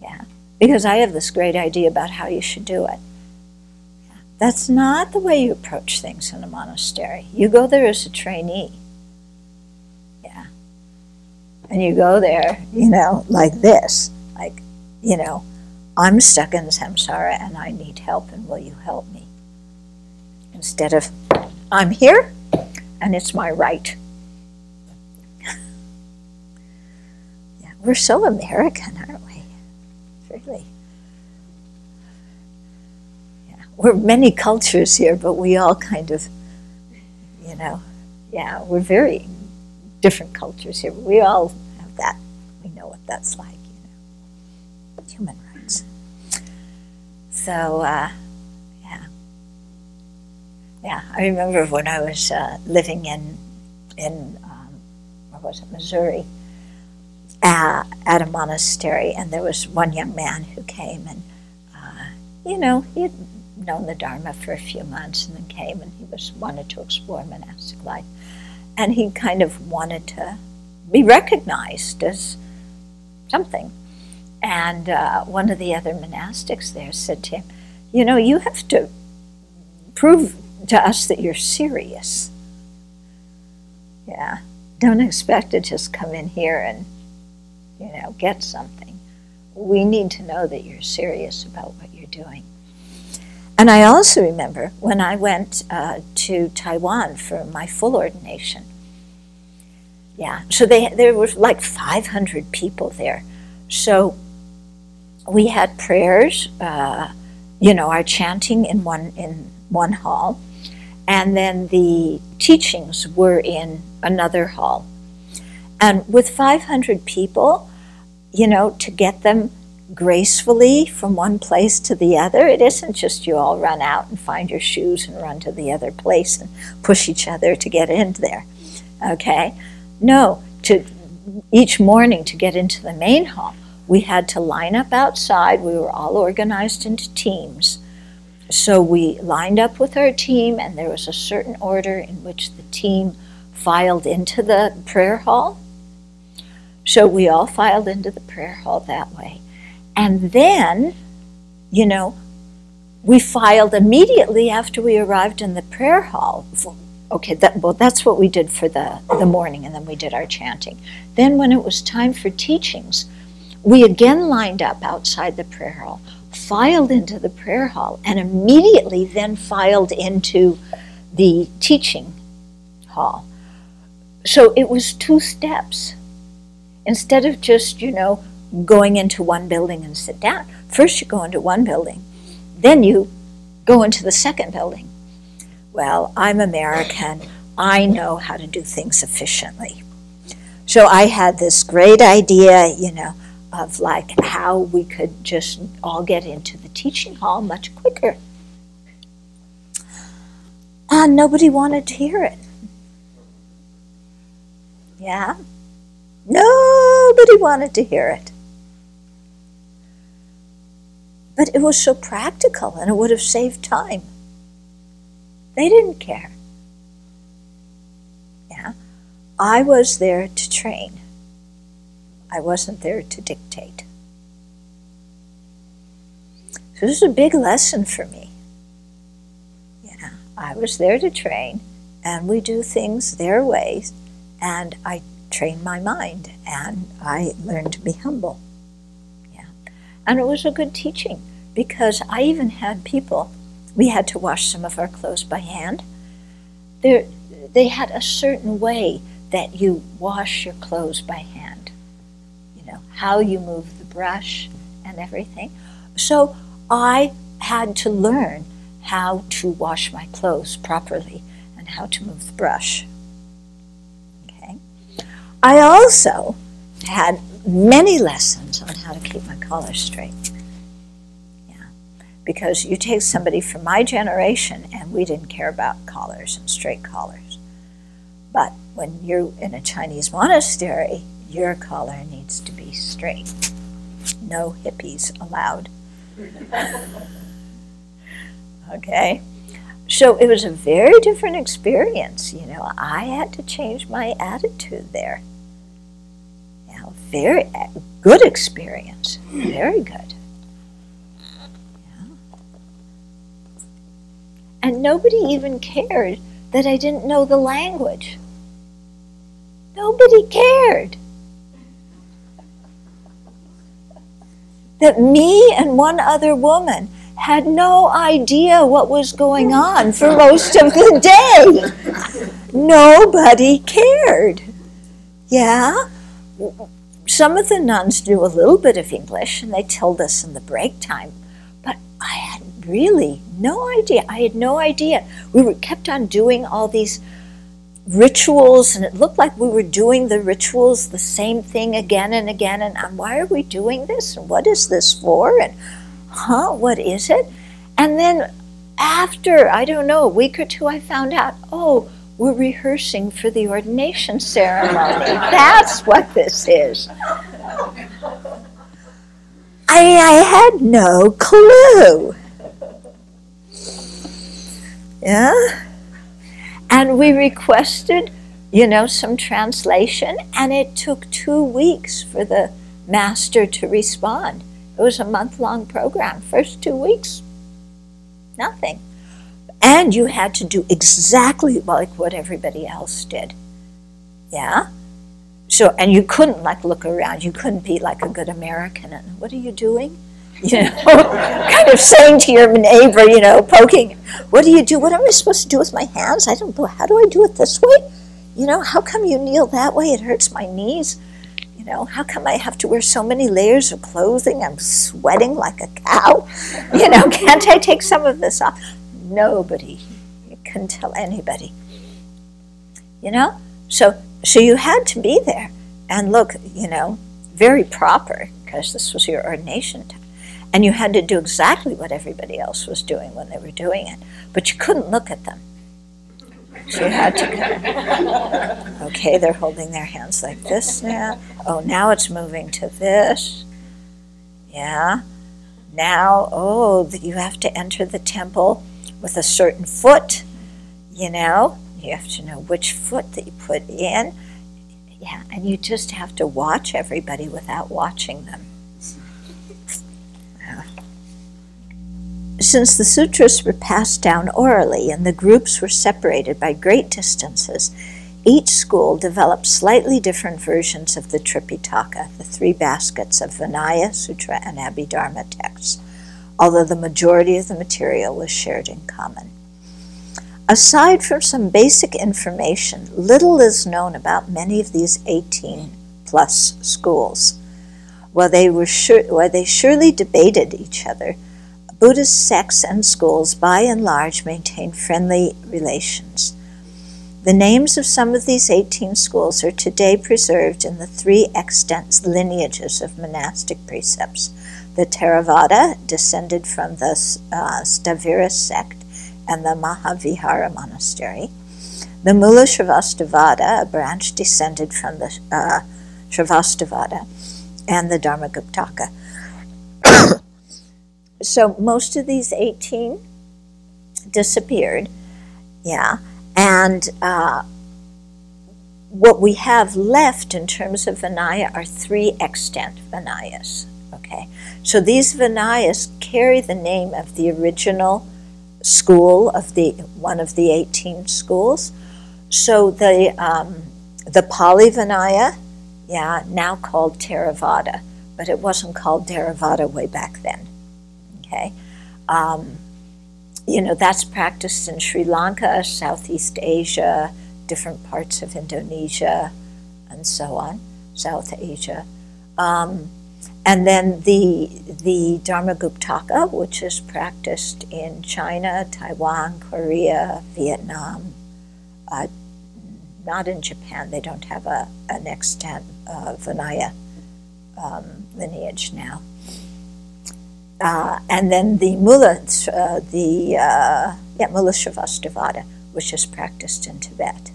Yeah. Because I have this great idea about how you should do it. Yeah. That's not the way you approach things in a monastery. You go there as a trainee. Yeah. And you go there, you know, like this, like, you know, I'm stuck in samsara and I need help, and will you help me? Instead of, I'm here and it's my right. Yeah, we're so American, aren't we? Really. Yeah, we're many cultures here, but we all kind of, you know, yeah, we're very different cultures here. We all have that. We know what that's like. Human rights. So, yeah, I remember when I was living in where was it, Missouri, at a monastery, and there was one young man who came, and you know, he had known the Dharma for a few months, and then came, and he wanted to explore monastic life, and he kind of wanted to be recognized as something. And one of the other monastics there said to him, you know, you have to prove to us that you're serious. Yeah, don't expect to just come in here and, you know, get something. We need to know that you're serious about what you're doing. And I also remember when I went to Taiwan for my full ordination. Yeah, so there were like 500 people there. So we had prayers, you know, our chanting in one hall, and then the teachings were in another hall. And with 500 people, you know, to get them gracefully from one place to the other, it isn't just you all run out and find your shoes and run to the other place and push each other to get in there, okay? No, each morning to get into the main hall, we had to line up outside. We were all organized into teams. So we lined up with our team, and there was a certain order in which the team filed into the prayer hall. So we all filed into the prayer hall that way. And then, you know, we filed immediately after we arrived in the prayer hall. Okay, that's what we did for the morning, and then we did our chanting. Then when it was time for teachings, we again lined up outside the prayer hall, filed into the prayer hall, and immediately then filed into the teaching hall. So it was 2 steps. Instead of just, you know, going into one building and sit down, first you go into one building, then you go into the second building. Well, I'm American. I know how to do things efficiently. So I had this great idea, you know, of like how we could just all get into the teaching hall much quicker. And nobody wanted to hear it. Yeah? Nobody wanted to hear it. But it was so practical and it would have saved time. They didn't care. Yeah? I was there to train. I wasn't there to dictate. So this was a big lesson for me. Yeah, I was there to train, and we do things their ways, and I trained my mind, and I learned to be humble. Yeah, and it was a good teaching, because I even had people, we had to wash some of our clothes by hand. They had a certain way that you wash your clothes by hand. You know, how you move the brush and everything. So I had to learn how to wash my clothes properly and how to move the brush. Okay. I also had many lessons on how to keep my collar straight. Yeah. Because you take somebody from my generation and we didn't care about collars and straight collars. But when you're in a Chinese monastery, your collar needs to be straight. No hippies allowed. Okay? So it was a very different experience, you know. I had to change my attitude there. You know, very good experience. Very good. Yeah. And nobody even cared that I didn't know the language. Nobody cared. That me and one other woman had no idea what was going on for most of the day. Nobody cared. Yeah? Some of the nuns knew a little bit of English, and they told us in the break time, but I had really no idea. I had no idea. We kept on doing all these rituals, and it looked like we were doing the rituals, the same thing again and again, and why are we doing this, and what is this for, and what is it? And then after, I don't know, a week or two, I found out, oh, we're rehearsing for the ordination ceremony. That's what this is. I had no clue. Yeah? And we requested, you know, some translation, and it took 2 weeks for the master to respond. It was a month-long program. First 2 weeks, nothing. And you had to do exactly like what everybody else did. Yeah? So, and you couldn't like look around. You couldn't be like a good American and, what are you doing? You know, kind of saying to your neighbor, you know, poking, what do you do? What am I supposed to do with my hands? I don't know. How do I do it this way? You know, how come you kneel that way? It hurts my knees. You know, how come I have to wear so many layers of clothing? I'm sweating like a cow. You know, can't I take some of this off? Nobody. You couldn't tell anybody. You know? So you had to be there and look, you know, very proper, because this was your ordination time. And you had to do exactly what everybody else was doing when they were doing it. But you couldn't look at them. So you had to go, okay, they're holding their hands like this now. Oh, now it's moving to this. Yeah. Now, oh, you have to enter the temple with a certain foot, you know. You have to know which foot that you put in. Yeah, and you just have to watch everybody without watching them. Since the sutras were passed down orally and the groups were separated by great distances, each school developed slightly different versions of the Tripitaka, the 3 baskets of Vinaya, Sutra, and Abhidharma texts, although the majority of the material was shared in common. Aside from some basic information, little is known about many of these 18-plus schools. While they surely debated each other, Buddhist sects and schools, by and large, maintain friendly relations. The names of some of these 18 schools are today preserved in the 3 extant lineages of monastic precepts. The Theravada, descended from the Stavira sect and the Mahavihara monastery. The Mula Sravastivada, a branch descended from the Sravastivada, and the Dharmaguptaka. So most of these 18 disappeared, yeah, and what we have left in terms of Vinaya are 3 extant Vinayas, okay? So these Vinayas carry the name of the original school of one of the 18 schools. So the Pali Vinaya, yeah, now called Theravada, but it wasn't called Theravada way back then, okay? You know, that's practiced in Sri Lanka, Southeast Asia, different parts of Indonesia, and so on, South Asia. And then the Dharmaguptaka, which is practiced in China, Taiwan, Korea, Vietnam, not in Japan. They don't have an extant Vinaya lineage now. And then the Mula Sravastivada, which is practiced in Tibet.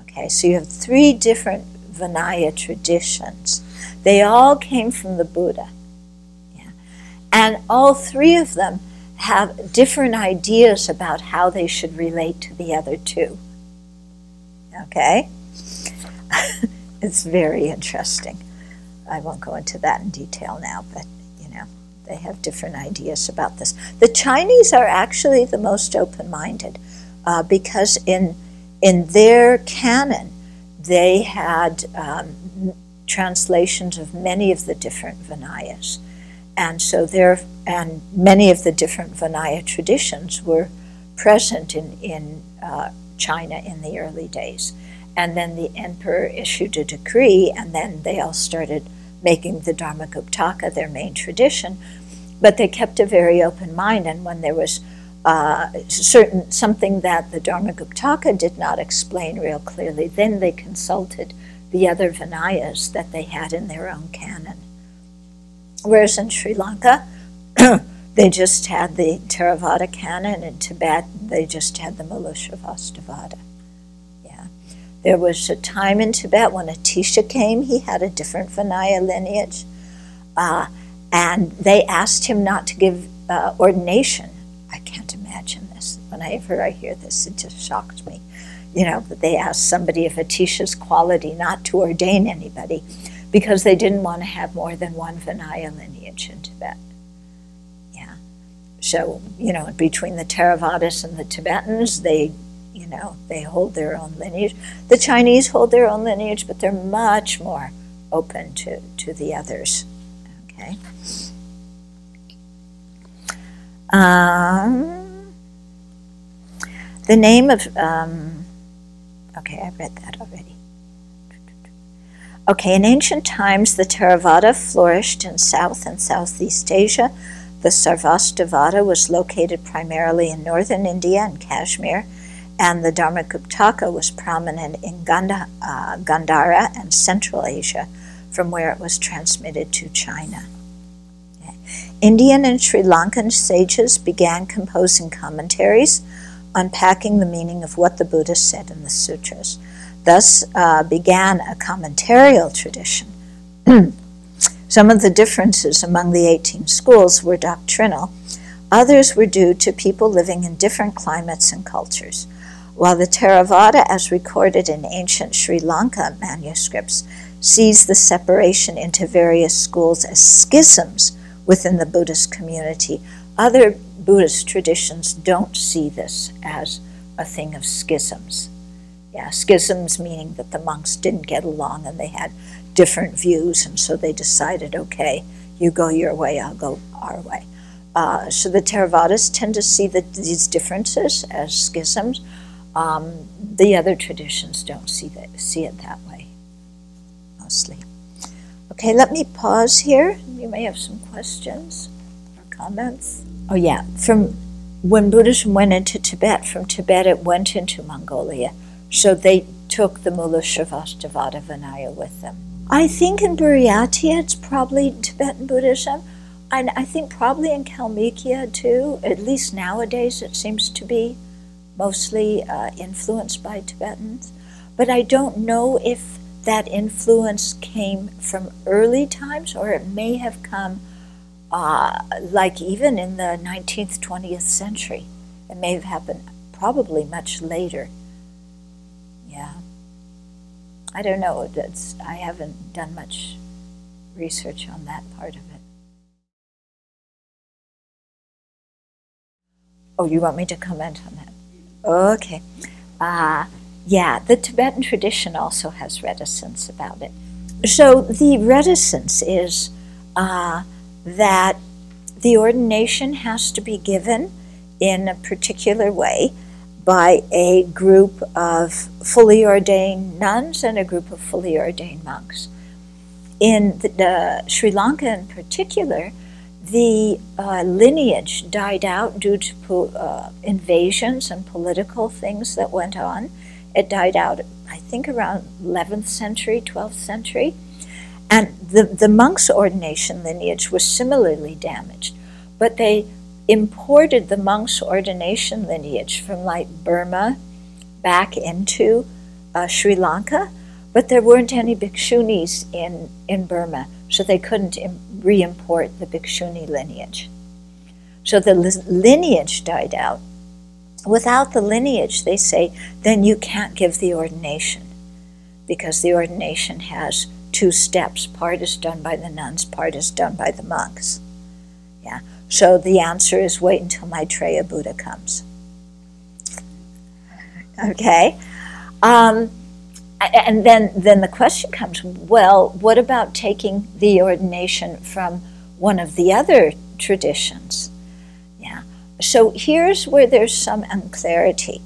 Okay, so you have 3 different Vinaya traditions. They all came from the Buddha. Yeah. And all 3 of them have different ideas about how they should relate to the other 2. Okay? It's very interesting. I won't go into that in detail now, but they have different ideas about this. The Chinese are actually the most open-minded because in their canon, they had translations of many of the different Vinayas. And so many of the different Vinaya traditions were present in China in the early days. And then the emperor issued a decree, and then they all started making the Dharmaguptaka their main tradition. But they kept a very open mind, and when there was something that the Dharmaguptaka did not explain real clearly, then they consulted the other Vinayas that they had in their own canon. Whereas in Sri Lanka, they just had the Theravada canon. In Tibet, they just had the Mula Sravastivada. Yeah. There was a time in Tibet when Atisha came, he had a different Vinaya lineage. And they asked him not to give ordination. I can't imagine this. Whenever I hear this, it just shocks me. You know, that they asked somebody of Atisha's quality not to ordain anybody because they didn't want to have more than one Vinaya lineage in Tibet. Yeah. So, you know, between the Theravadas and the Tibetans, they hold their own lineage. The Chinese hold their own lineage, but they're much more open to the others. Okay. The name of, okay, I read that already. Okay, in ancient times, the Theravada flourished in South and Southeast Asia. The Sarvastivada was located primarily in northern India and Kashmir, and the Dharmaguptaka was prominent in Gandhara and Central Asia, from where it was transmitted to China. Okay. Indian and Sri Lankan sages began composing commentaries, unpacking the meaning of what the Buddha said in the sutras. Thus began a commentarial tradition. Some of the differences among the 18 schools were doctrinal. Others were due to people living in different climates and cultures. While the Theravada, as recorded in ancient Sri Lanka manuscripts, sees the separation into various schools as schisms within the Buddhist community, other Buddhist traditions don't see this as a thing of schisms. Yeah, schisms meaning that the monks didn't get along and they had different views, and so they decided, okay, you go your way, I'll go our way. So the Theravadas tend to see these differences as schisms. The other traditions don't see it that way, mostly. Okay, let me pause here. You may have some questions or comments. Oh yeah, from when Buddhism went into Tibet, from Tibet it went into Mongolia, so they took the Mula Sravastivada Vinaya with them. I think in Buryatia it's probably Tibetan Buddhism, and I think probably in Kalmykia too, at least nowadays it seems to be mostly influenced by Tibetans. But I don't know if that influence came from early times, or it may have come like even in the 19th, 20th century. It may have happened probably much later. Yeah. I don't know. I haven't done much research on that part of it. Oh, you want me to comment on that? Okay. Yeah, the Tibetan tradition also has reticence about it. So the reticence is that the ordination has to be given in a particular way by a group of fully ordained nuns and a group of fully ordained monks. In the Sri Lanka in particular, the lineage died out due to invasions and political things that went on. It died out, I think, around 11th century, 12th century. And the monks' ordination lineage was similarly damaged. But they imported the monks' ordination lineage from like Burma back into Sri Lanka, but there weren't any bhikshunis in Burma, so they couldn't re-import the bhikshuni lineage. So the lineage died out. Without the lineage, they say, then you can't give the ordination, because the ordination has two steps. Part is done by the nuns, part is done by the monks. Yeah. So the answer is wait until Maitreya Buddha comes. Okay? And then the question comes, well, what about taking the ordination from one of the other traditions? Yeah. So here's where there's some unclarity,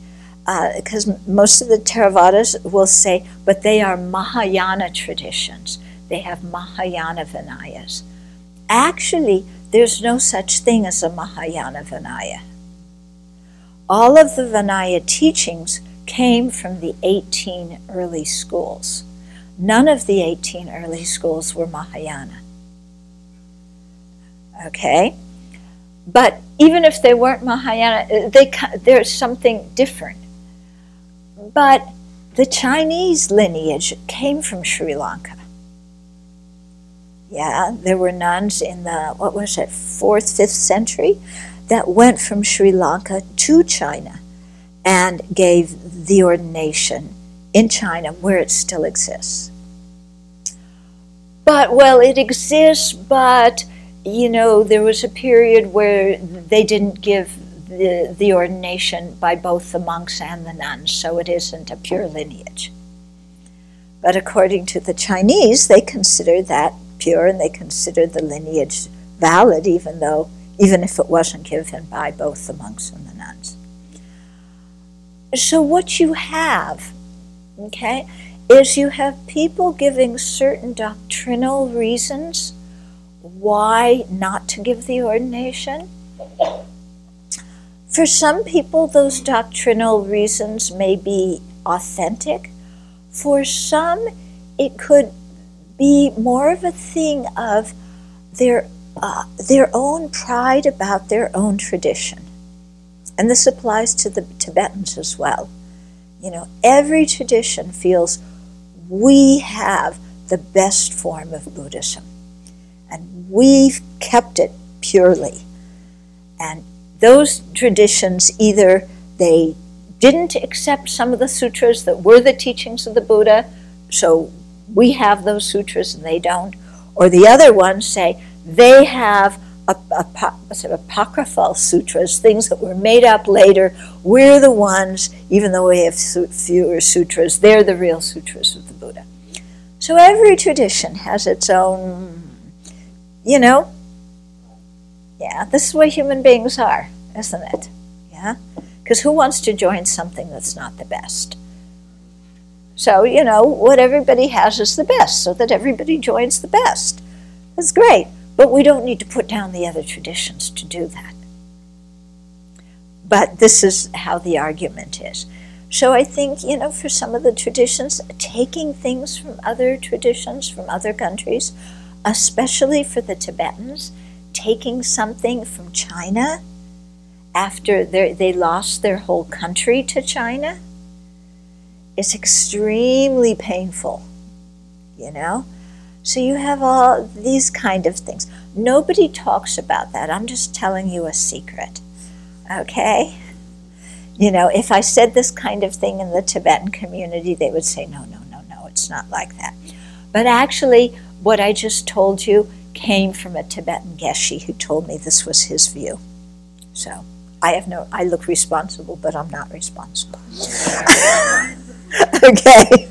because most of the Theravadas will say, but they are Mahayana traditions. They have Mahayana Vinayas. Actually, there's no such thing as a Mahayana Vinaya. All of the Vinaya teachings came from the 18 early schools. None of the 18 early schools were Mahayana. Okay? But even if they weren't Mahayana, there's something different. But the Chinese lineage came from Sri Lanka. Yeah, there were nuns in the, 4th, 5th century that went from Sri Lanka to China and gave the ordination in China, where it still exists. But, well, it exists, but, you know, there was a period where they didn't give the ordination by both the monks and the nuns, so it isn't a pure lineage. But according to the Chinese, they consider that pure, and they consider the lineage valid, even if it wasn't given by both the monks and the nuns. So what you have, okay, is you have people giving certain doctrinal reasons why not to give the ordination. For some people, those doctrinal reasons may be authentic. For some, it could be more of a thing of their own pride about their own tradition. And this applies to the Tibetans as well. You know, every tradition feels we have the best form of Buddhism, and we've kept it purely. And those traditions, either they didn't accept some of the sutras that were the teachings of the Buddha, so we have those sutras and they don't, or the other ones say they have apocryphal sutras, things that were made up later. We're the ones, even though we have fewer sutras, they're the real sutras of the Buddha. So every tradition has its own, you know, yeah, this is the way human beings are, isn't it? Yeah, because who wants to join something that's not the best? So, you know, what everybody has is the best, so that everybody joins the best. That's great, but we don't need to put down the other traditions to do that. but this is how the argument is. So I think, you know, for some of the traditions, taking things from other traditions, from other countries, especially for the Tibetans, taking something from China after they lost their whole country to China is extremely painful, you know? So you have all these kind of things. Nobody talks about that. I'm just telling you a secret, okay? You know, if I said this kind of thing in the Tibetan community, they would say, no, no, no, no, it's not like that. But actually, what I just told you came from a Tibetan geshe who told me this was his view. So I look responsible, but I'm not responsible. Okay.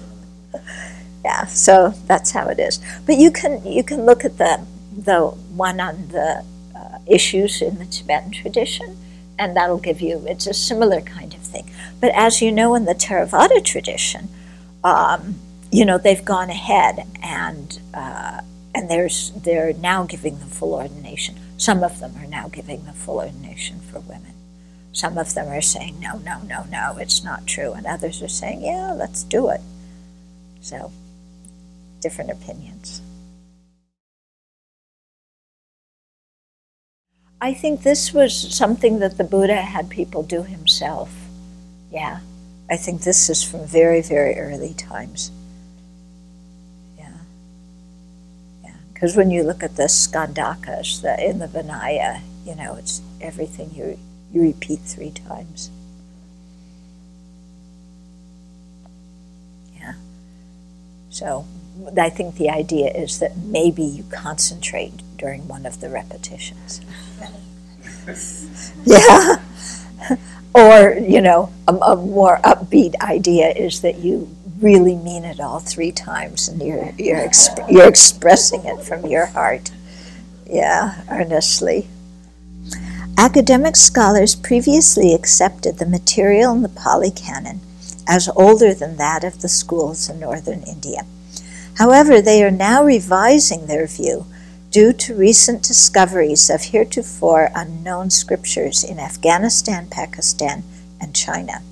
Yeah, so that's how it is. But you can look at the one on the issues in the Tibetan tradition, and that'll give you, it's a similar kind of thing. But as you know, in the Theravada tradition, you know, they've gone ahead and they're now giving the full ordination. Some of them are now giving the full ordination for women. Some of them are saying, no, no, no, no, it's not true. And others are saying, yeah, let's do it. So, different opinions. I think this was something that the Buddha had people do himself. Yeah, I think this is from very, very early times. Yeah, yeah. Because when you look at the Skandakas in the Vinaya, you know, it's everything you repeat 3 times. Yeah. So I think the idea is that maybe you concentrate during one of the repetitions. Yeah. Or, you know, a more upbeat idea is that you really mean it all 3 times and you're expressing it from your heart. Yeah, earnestly. Academic scholars previously accepted the material in the Pali Canon as older than that of the schools in northern India. However, they are now revising their view due to recent discoveries of heretofore unknown scriptures in Afghanistan, Pakistan, and China.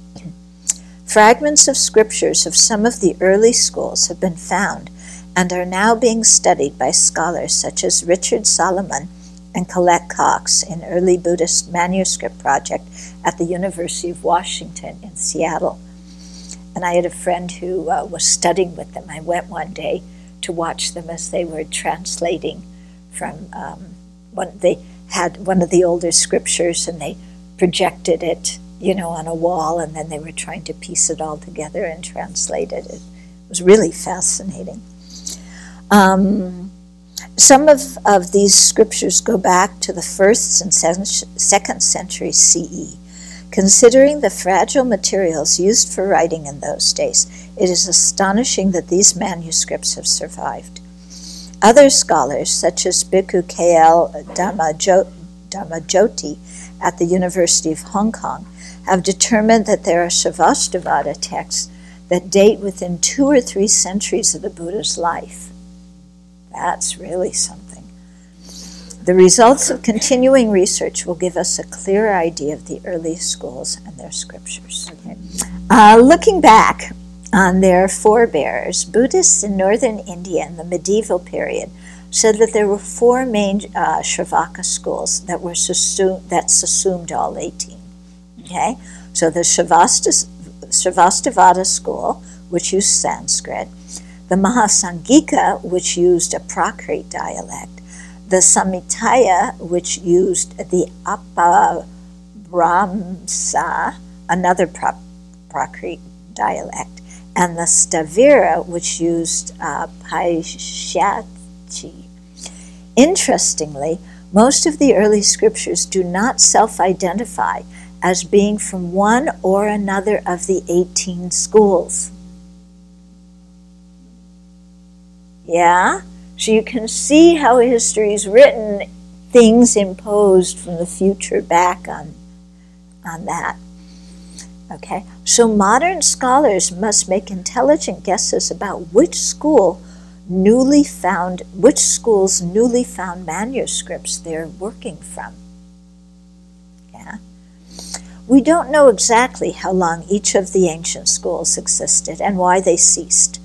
Fragments of scriptures of some of the early schools have been found and are now being studied by scholars such as Richard Solomon and Colette Cox in early Buddhist manuscript project at the University of Washington in Seattle. And I had a friend who was studying with them. I went one day to watch them as they were translating from they had one of the older scriptures and they projected it, you know, on a wall, and then they were trying to piece it all together and translate it. It was really fascinating. Some of these scriptures go back to the 1st and 2nd century CE. Considering the fragile materials used for writing in those days, it is astonishing that these manuscripts have survived. Other scholars, such as Bhikkhu K.L. Dharmajoti at the University of Hong Kong, have determined that there are Sravastivada texts that date within 2 or 3 centuries of the Buddha's life. That's really something. The results of continuing research will give us a clearer idea of the early schools and their scriptures. Okay. Looking back on their forebears, Buddhists in northern India in the medieval period said that there were 4 main Shravaka schools that assumed all 18. Okay, so the Sravastivada school, which used Sanskrit, the Mahasangika, which used a Prakrit dialect, the Samitaya, which used the Apabhramsa, another Prakrit dialect, and the Stavira, which used Paishyati. Interestingly, most of the early scriptures do not self-identify as being from one or another of the 18 schools. Yeah? So you can see how history is written, things imposed from the future back on that. Okay? So modern scholars must make intelligent guesses about which school's newly found manuscripts they're working from. Yeah? We don't know exactly how long each of the ancient schools existed and why they ceased.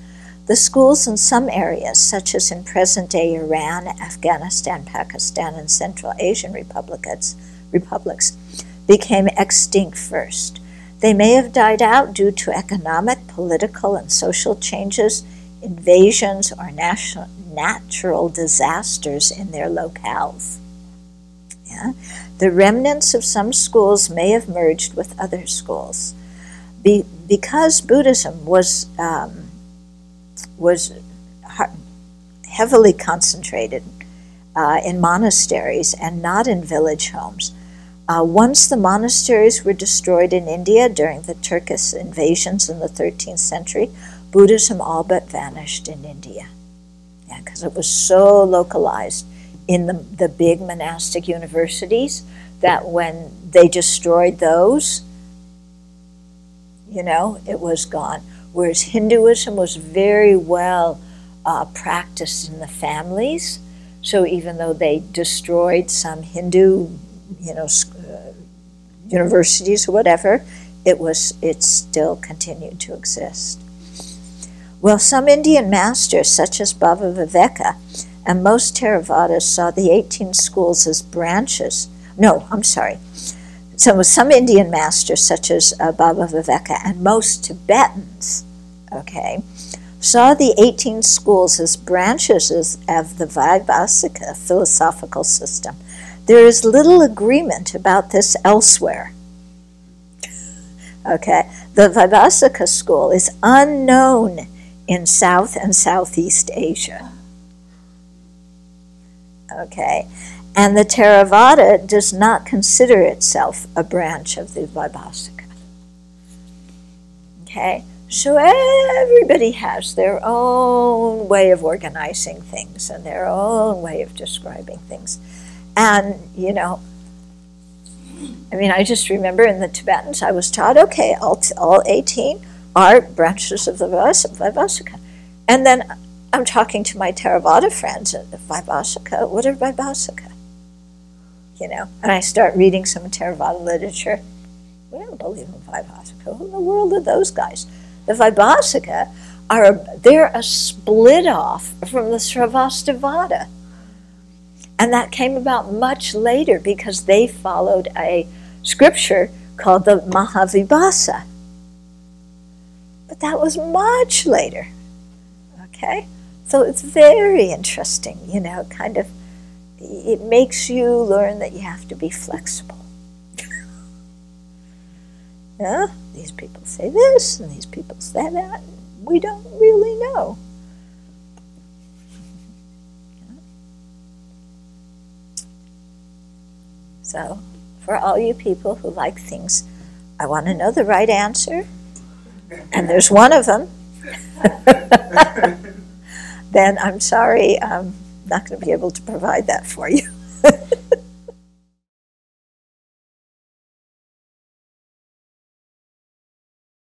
The schools in some areas, such as in present-day Iran, Afghanistan, Pakistan, and Central Asian republics, became extinct first. They may have died out due to economic, political, and social changes, invasions, or natural disasters in their locales. Yeah? The remnants of some schools may have merged with other schools. Because Buddhism was heavily concentrated in monasteries and not in village homes. Once the monasteries were destroyed in India during the Turkish invasions in the 13th century, Buddhism all but vanished in India. Yeah, because it was so localized in the big monastic universities that when they destroyed those, it was gone. Whereas Hinduism was very well practiced in the families. So even though they destroyed some Hindu, universities or whatever, it still continued to exist. Well, some Indian masters, such as Baba Viveka, and most Theravadas saw the 18 schools as branches. Some Indian masters, such as Baba Viveka, and most Tibetans, saw the 18 schools as branches of the Vaibhasika philosophical system. There is little agreement about this elsewhere. The Vaibhasika school is unknown in South and Southeast Asia. And the Theravada does not consider itself a branch of the Vaibhasika. So everybody has their own way of organizing things and their own way of describing things. And, I just remember in the Tibetans, I was taught, all 18 are branches of the Vaibhasika. And then I'm talking to my Theravada friends, Vaibhasika, what are Vaibhasika? And I start reading some Theravada literature. We don't believe in Vaibhasika. Who in the world are those guys? The Vaibhasika they're a split off from the Sravastivada. And that came about much later because they followed a scripture called the Mahavibhasa. But that was much later. So it's very interesting, it makes you learn that you have to be flexible. These people say this, and these people say that. We don't really know. So, for all you people who like things, I want to know the right answer, and there's one of them. Then I'm sorry, I'm not going to be able to provide that for you.